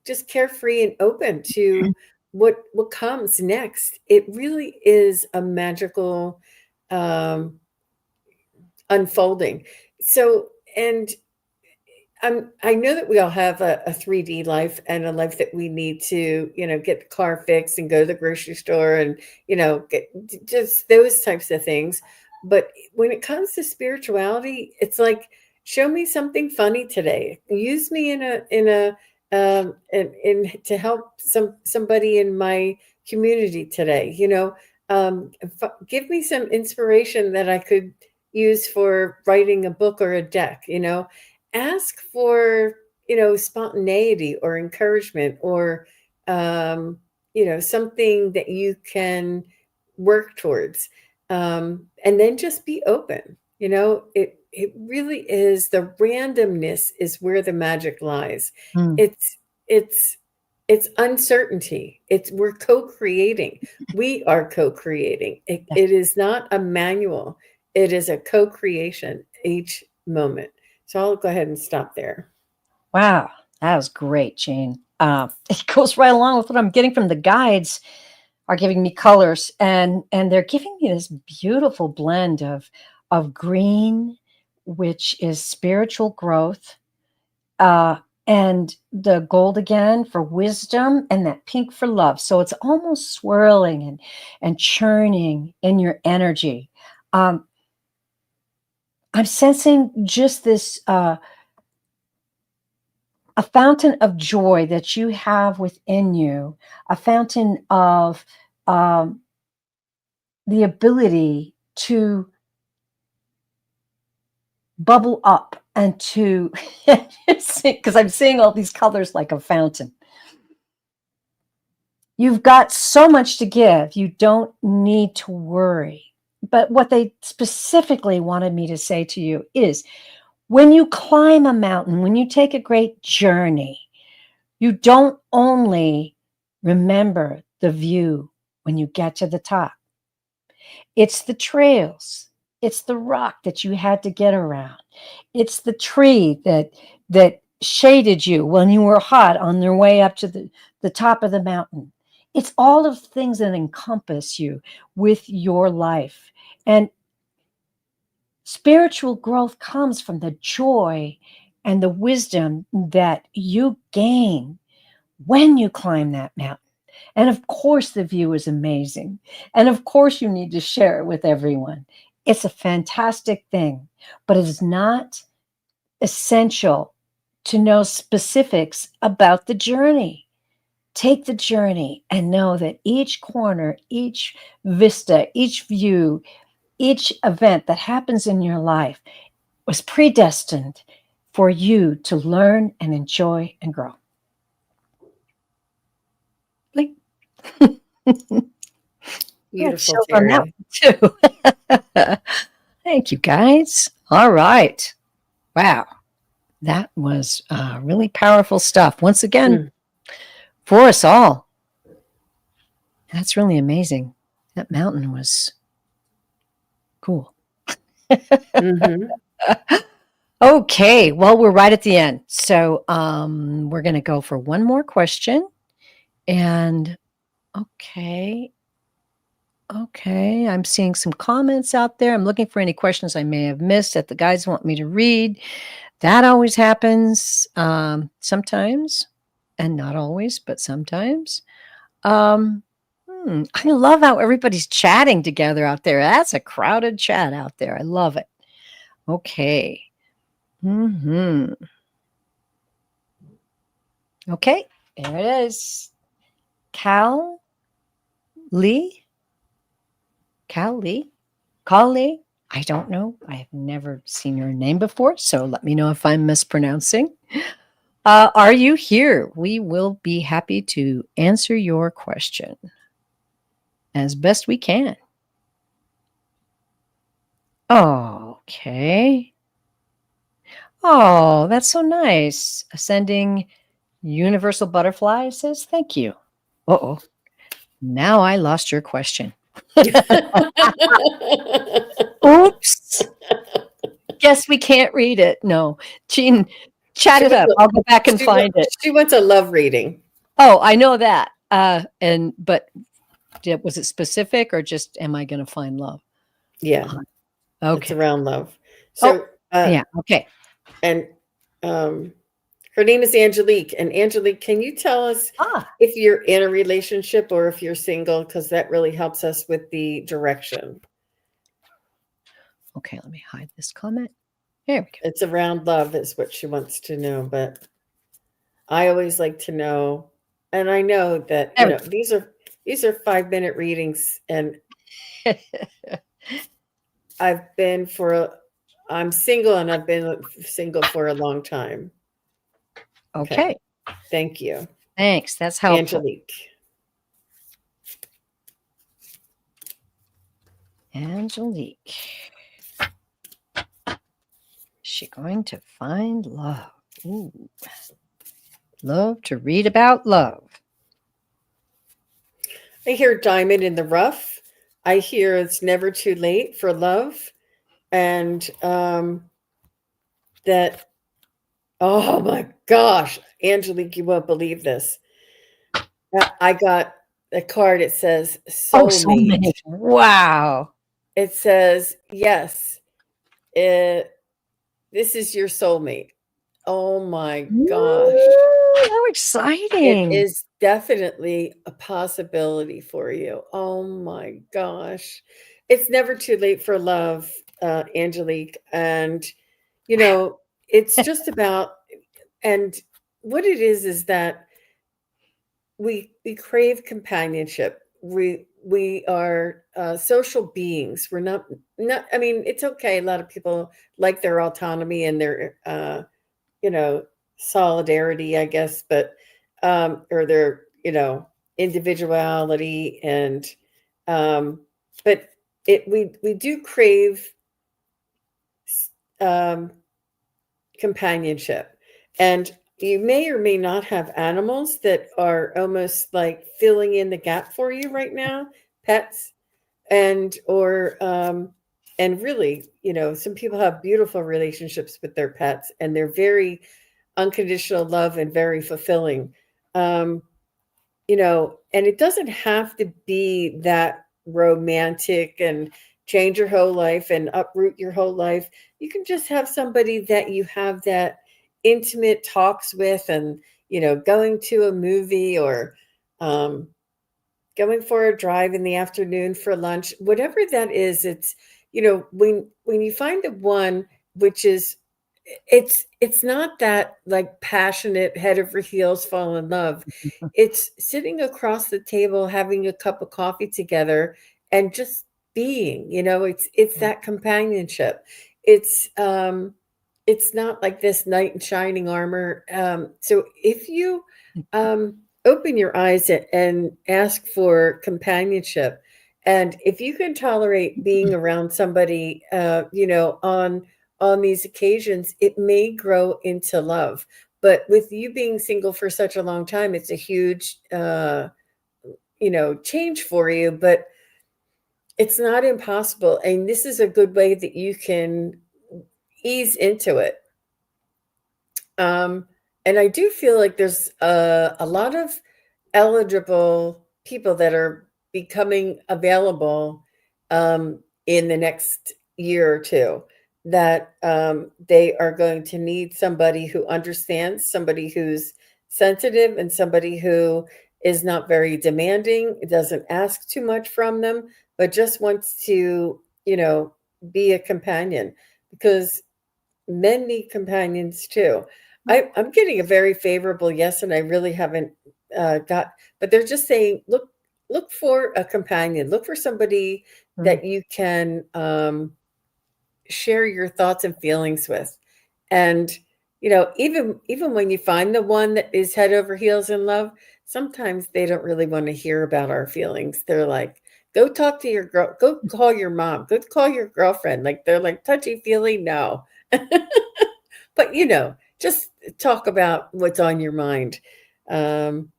just carefree and open to what comes next. It really is a magical um, unfolding. So, and I know that we all have a 3D life, and a life that we need to, get the car fixed and go to the grocery store and, get just those types of things. But when it comes to spirituality, it's like, show me something funny today. Use me to help somebody in my community today. Give me some inspiration that I could use for writing a book or a deck. Ask for spontaneity or encouragement, or something that you can work towards, and then just be open. It really is, the randomness is where the magic lies. Mm. It's it's it's uncertainty. We're co-creating. We are co-creating. It is not a manual. It is a co-creation each moment. So I'll go ahead and stop there. Wow, that was great, Jane. It goes right along with what I'm getting from the guides. Are giving me colors, and they're giving me this beautiful blend of green, which is spiritual growth, uh, and the gold again for wisdom, and that pink for love. So it's almost swirling and churning in your energy. Um, I'm sensing just this. A fountain of joy that you have within you, a fountain of um, the ability to bubble up and to, because I'm seeing all these colors like a fountain. You've got so much to give. You don't need to worry. But what they specifically wanted me to say to you is, when you climb a mountain, when you take a great journey, you don't only remember the view when you get to the top. It's the trails. It's the rock that you had to get around. It's the tree that shaded you when you were hot on your way up to the top of the mountain. It's all of things that encompass you with your life. And spiritual growth comes from the joy and the wisdom that you gain when you climb that mountain. And of course, the view is amazing. And of course, you need to share it with everyone. It's a fantastic thing, but it is not essential to know specifics about the journey. Take the journey and know that each corner, each vista, each view, each event that happens in your life was predestined for you to learn and enjoy and grow. Like, Beautiful, chills on that Terri. one too. Thank you, guys. All right. Wow. That was really powerful stuff. Once again, for us all. That's really amazing. That mountain was cool. Okay. Well, we're right at the end. So we're going to go for one more question. And okay. Okay. I'm seeing some comments out there. I'm looking for any questions I may have missed that the guys want me to read. That always happens sometimes, and not always, but sometimes. I love how everybody's chatting together out there. That's a crowded chat out there. I love it. Okay. Okay, there it is. Cal Lee. I don't know. I have never seen your name before, so let me know if I'm mispronouncing. Are you here? We will be happy to answer your question as best we can. Okay. Oh, that's so nice. Sending Universal Butterfly says thank you. Uh-oh. Now I lost your question. Oops. Guess we can't read it. No. Jean, chat it up. I'll go back and find it. She wants a love reading. Oh, I know that. But was it specific or just am I going to find love? Yeah. Okay. It's around love. So yeah. Okay. And her name is Angelique. And Angelique, can you tell us if you're in a relationship or if you're single? Because that really helps us with the direction. Okay, let me hide this comment. There we go. It's around love is what she wants to know. But I always like to know, and I know that these are 5-minute readings, and I'm single, and I've been single for a long time. Okay. Thank you. Thanks. That's helpful. Angelique. Is she going to find love? Ooh. Love to read about love. I hear diamond in the rough. I hear it's never too late for love. And that, oh my gosh, Angelique, you won't believe this. I got a card. It says soulmate. Wow. It says, yes, this is your soulmate. Oh my gosh. How exciting. It is definitely a possibility for you. Oh my gosh. It's never too late for love, Angelique. And, it's just about, and what it is that we crave companionship. We are social beings. We're not, I mean, it's okay. A lot of people like their autonomy and their, solidarity, I guess, but, or their, individuality. And, but we do crave, companionship. And you may or may not have animals that are almost like filling in the gap for you right now, pets, and really, some people have beautiful relationships with their pets, and they're very unconditional love and very fulfilling. And it doesn't have to be that romantic and change your whole life and uproot your whole life. You can just have somebody that you have that intimate talks with, and going to a movie, or um, going for a drive in the afternoon for lunch, whatever that is. It's when you find the one, which is, it's not that like passionate head over heels fall in love. It's sitting across the table having a cup of coffee together and just being, it's Yeah. that companionship. It's not like this knight in shining armor. So if you open your eyes and ask for companionship, and if you can tolerate being around somebody, on these occasions, it may grow into love. But with you being single for such a long time, it's a huge, change for you. But it's not impossible, and this is a good way that you can ease into it. Um, and I do feel like there's a lot of eligible people that are becoming available in the next year or two, that they are going to need somebody who understands, somebody who's sensitive, and somebody who is not very demanding, doesn't ask too much from them, but just wants to, be a companion, because men need companions too. I'm getting a very favorable yes, and I really haven't but they're just saying, look for a companion, look for somebody Mm. that you can share your thoughts and feelings with. And even when you find the one that is head over heels in love, sometimes they don't really want to hear about our feelings. They're like, go talk to your girl, go call your mom, go call your girlfriend. Like, they're like, touchy feely, no. But just talk about what's on your mind. um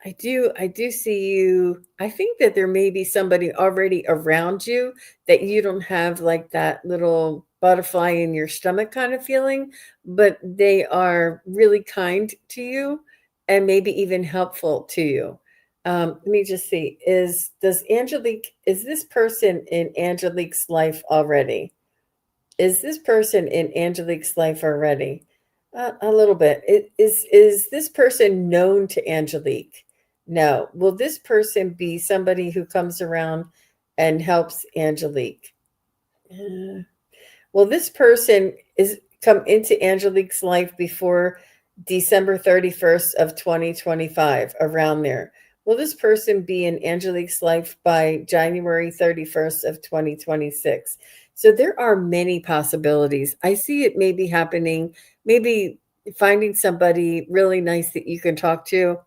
I do see you. I think that there may be somebody already around you that you don't have like that little butterfly in your stomach kind of feeling, but they are really kind to you and maybe even helpful to you. Let me just see. Is this person in Angelique's life already? Is this person in Angelique's life already? A little bit. Is this person known to Angelique? No. Will this person be somebody who comes around and helps Angelique? Uh, Will this person is come into Angelique's life before December 31st of 2025, around there? Will this person be in Angelique's life by January 31st of 2026? So there are many possibilities. I see it maybe happening, maybe finding somebody really nice that you can talk to.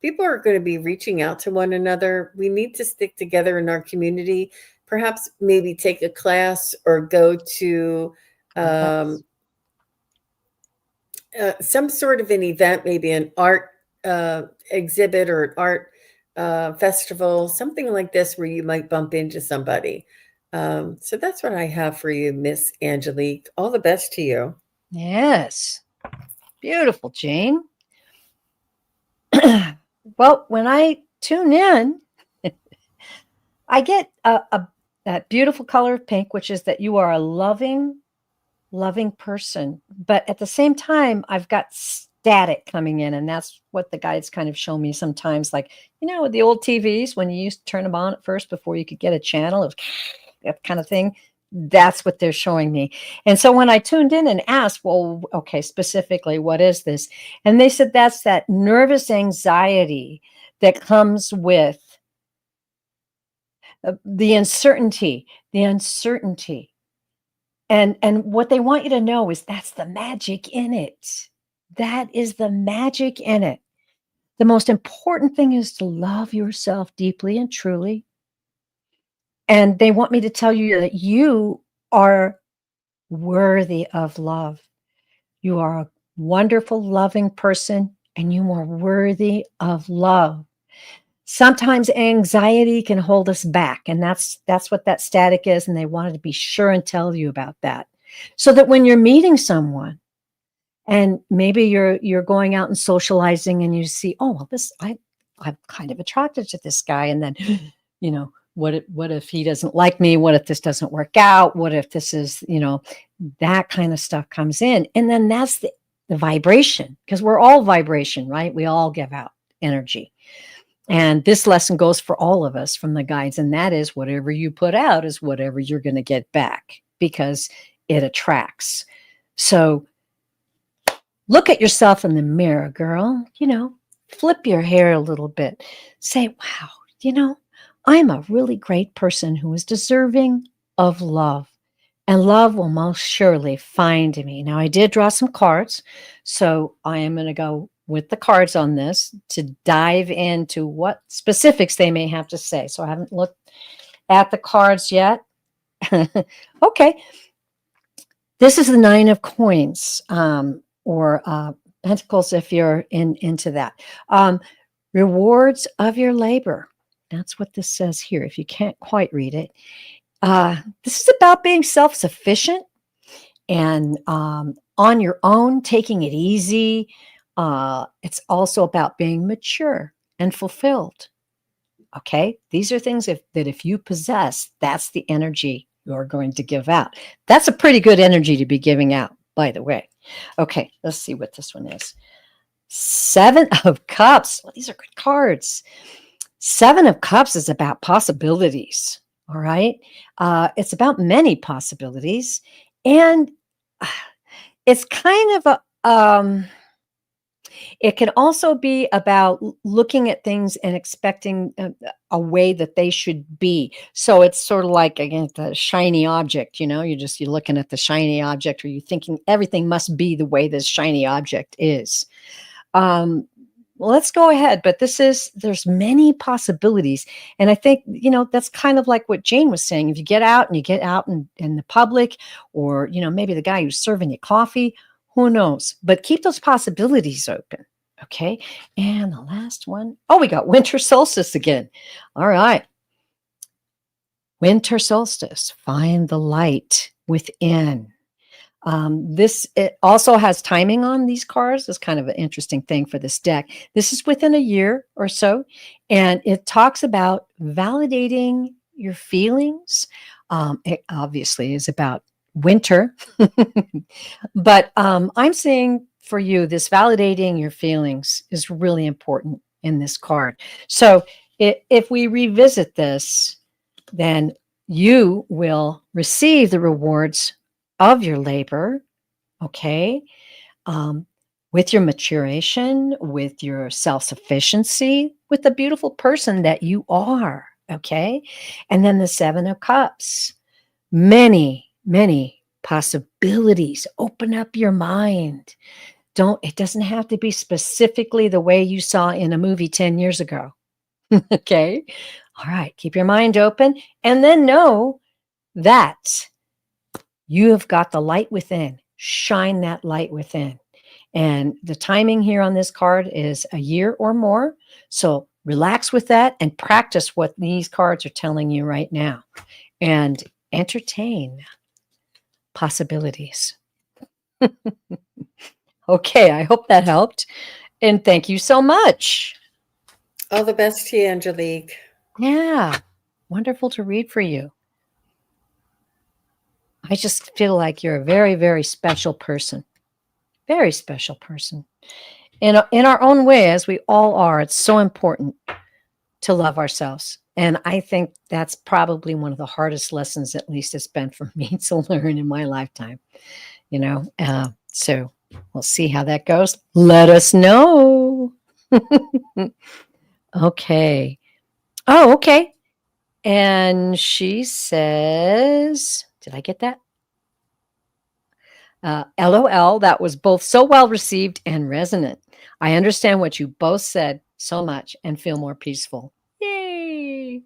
People are going to be reaching out to one another. We need to stick together in our community. Perhaps maybe take a class or go to Yes. um, some sort of an event, maybe an art exhibit or an art festival, something like this, where you might bump into somebody. So that's what I have for you, Miss Angelique. All the best to you. Yes. Beautiful, Jane. Well, when I tune in, I get that beautiful color of pink, which is that you are a loving, loving person. But at the same time, I've got static coming in. And that's what the guides kind of show me sometimes. Like, with the old TVs, when you used to turn them on at first before you could get a channel, it was that kind of thing. That's what they're showing me. And so when I tuned in and asked, well, okay, specifically, what is this? And they said that's that nervous anxiety that comes with the uncertainty. And what they want you to know is that's the magic in it. That is the magic in it. The most important thing is to love yourself deeply and truly. And they want me to tell you that you are worthy of love. You are a wonderful, loving person, and you are worthy of love. Sometimes anxiety can hold us back, and that's what that static is, and they wanted to be sure and tell you about that. So that when you're meeting someone and maybe you're going out and socializing and you see, oh, well, I'm kind of attracted to this guy, and then what if he doesn't like me? What if this doesn't work out? What if this is, that kind of stuff comes in, and then that's the the vibration, because we're all vibration, right? We all give out energy. And this lesson goes for all of us from the guides. And that is whatever you put out is whatever you're going to get back, because it attracts. So look at yourself in the mirror, girl. Flip your hair a little bit. Say, wow, I'm a really great person who is deserving of love. And love will most surely find me. Now, I did draw some cards, so I am going to go with the cards on this to dive into what specifics they may have to say. So I haven't looked at the cards yet. Okay. This is the 9 of coins, or pentacles if you're into that. Rewards of your labor. That's what this says here, if you can't quite read it. This is about being self-sufficient and on your own, taking it easy. It's also about being mature and fulfilled. Okay, these are things that if you possess, that's the energy you're going to give out. That's a pretty good energy to be giving out, by the way. Okay, let's see what this one is. 7 of Cups. Well, these are good cards. 7 of Cups is about possibilities. All right. It's about many possibilities. And it's kind of it can also be about looking at things and expecting a way that they should be. So it's sort of like, again, the shiny object, you're looking at the shiny object, or you're thinking everything must be the way this shiny object is. Let's go ahead. But there's many possibilities. And I think, that's kind of like what Jane was saying. If you get out in the public, or, maybe the guy who's serving you coffee, who knows? But keep those possibilities open. Okay. And the last one, we got winter solstice again. All right. Winter solstice, find the light within. It also has timing on these cards. It's kind of an interesting thing for this deck. This is within a year or so, and it talks about validating your feelings. It obviously is about winter, but I'm saying for you, this validating your feelings is really important in this card. So if we revisit this, then you will receive the rewards of your labor, okay, with your maturation, with your self-sufficiency, with the beautiful person that you are, okay? And then the 7 of Cups, many, many possibilities. Open up your mind. It doesn't have to be specifically the way you saw in a movie 10 years ago, okay? All right, keep your mind open, and then know that you have got the light within. Shine that light within. And the timing here on this card is a year or more. So relax with that and practice what these cards are telling you right now. And entertain possibilities. Okay, I hope that helped. And thank you so much. All the best to you, Angelique. Yeah, wonderful to read for you. I just feel like you're a very, very special person. Very special person. In our own way, as we all are, it's so important to love ourselves. And I think that's probably one of the hardest lessons, at least it's been for me to learn in my lifetime. So we'll see how that goes. Let us know. Okay. Oh, okay. And she says, did I get that? LOL, that was both so well received and resonant. I understand what you both said so much and feel more peaceful. Yay.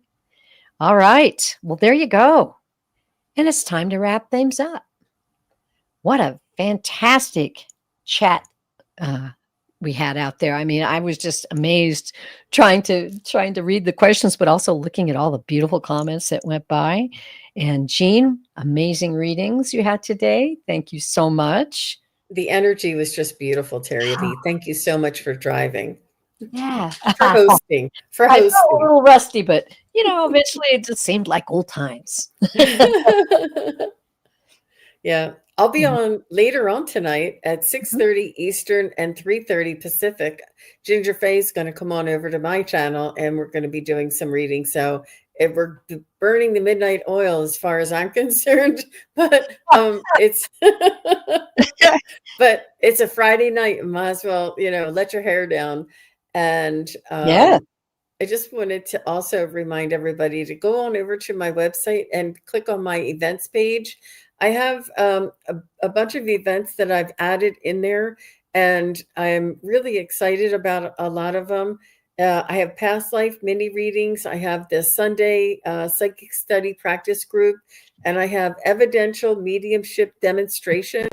All right. Well, there you go. And it's time to wrap things up. What a fantastic chat we had out there. I mean, I was just amazed trying to read the questions, but also looking at all the beautiful comments that went by. And Jean, amazing readings you had today. Thank you so much. The energy was just beautiful, Terry Lee. Thank you so much for driving. Yeah. For hosting. I know, a little rusty, but eventually it just seemed like old times. Yeah. I'll be Mhm. on later on tonight at 6:30 Eastern and 3:30 Pacific. Ginger Faye's going to come on over to my channel and we're going to be doing some reading. So we're burning the midnight oil as far as I'm concerned, but it's but it's a Friday night. You might as well, let your hair down. And Yeah. I just wanted to also remind everybody to go on over to my website and click on my events page. I have a bunch of events that I've added in there, and I'm really excited about a lot of them. I have past life mini readings. I have the Sunday psychic study practice group, and I have evidential mediumship demonstration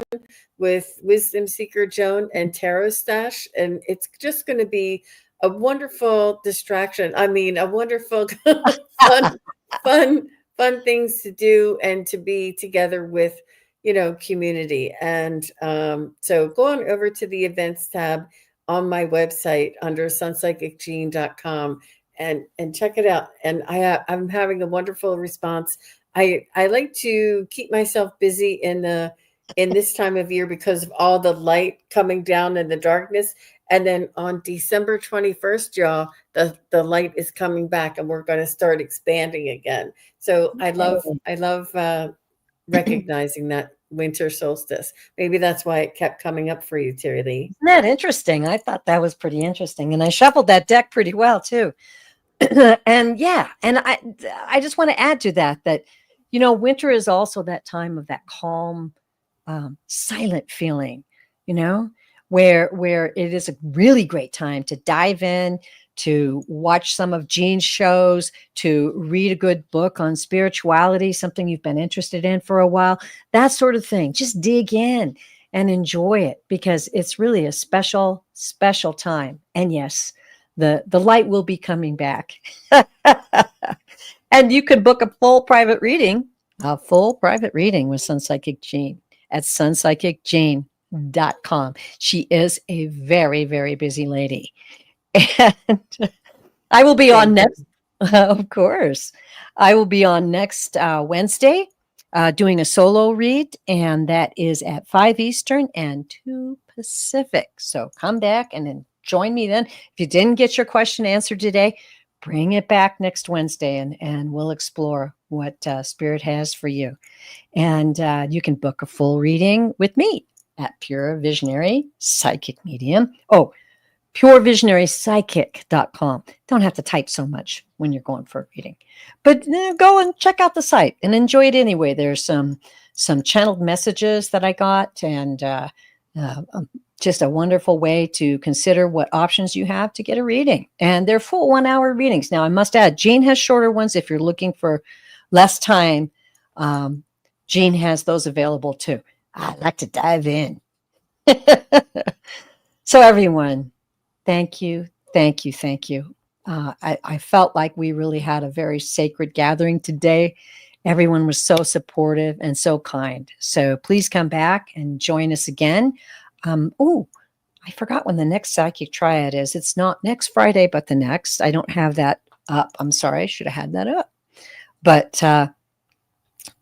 with Wisdom Seeker Joan and Tarot Stash. And it's just going to be a wonderful distraction. I mean, a wonderful fun, fun, fun things to do and to be together with, community. And so go on over to the events tab on my website under sunpsychicjean.com and check it out. And I'm having a wonderful response. I like to keep myself busy in this time of year because of all the light coming down in the darkness. And then on December 21st, y'all, the light is coming back and we're going to start expanding again. So I love recognizing that winter solstice. Maybe that's why it kept coming up for you, Terry Lee. Isn't that interesting? I thought that was pretty interesting. And I shuffled that deck pretty well too. And yeah, and I just want to add to that, winter is also that time of that calm, silent feeling, where it is a really great time to dive in, to watch some of Jean's shows, to read a good book on spirituality, something you've been interested in for a while, that sort of thing. Just dig in and enjoy it because it's really a special, special time. And yes, the light will be coming back. And you could book a full private reading with SunPsychic Jean at SunPsychicJean.com. She is a very, very busy lady. And I will be on Thank next, you. of course. I will be on next Wednesday doing a solo read, and that is at 5 Eastern and 2 Pacific. So come back and then join me then. If you didn't get your question answered today, bring it back next Wednesday and we'll explore what Spirit has for you. And you can book a full reading with me at Pure Visionary Psychic Medium. Oh, purevisionarypsychic.com. Don't have to type so much when you're going for a reading, but go and check out the site and enjoy it anyway. There's some channeled messages that I got, and just a wonderful way to consider what options you have to get a reading. And they're full 1-hour readings. Now, I must add, Jean has shorter ones if you're looking for less time. Jean has those available too. I like to dive in. So everyone, thank you, thank you, thank you. I felt like we really had a very sacred gathering today. Everyone was so supportive and so kind. So please come back and join us again. I forgot when the next Psychic Triad is. It's not next Friday, but the next. I don't have that up. I'm sorry. I should have had that up. But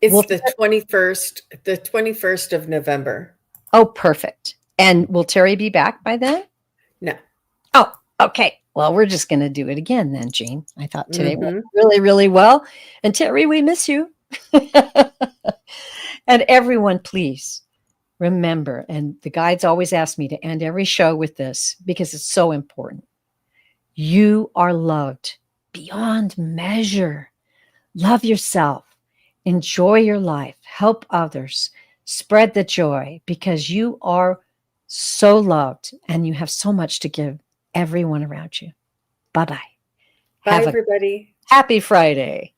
it's the 21st of November. Oh, perfect. And will Terry be back by then? No. Oh, okay. Well, we're just going to do it again then, Jean. I thought today went Mm-hmm. really, really well. And Terry, we miss you. And everyone, please remember, and the guides always ask me to end every show with this because it's so important. You are loved beyond measure. Love yourself. Enjoy your life. Help others. Spread the joy because you are so loved and you have so much to give everyone around you. Bye-bye. Bye, everybody. Happy Friday.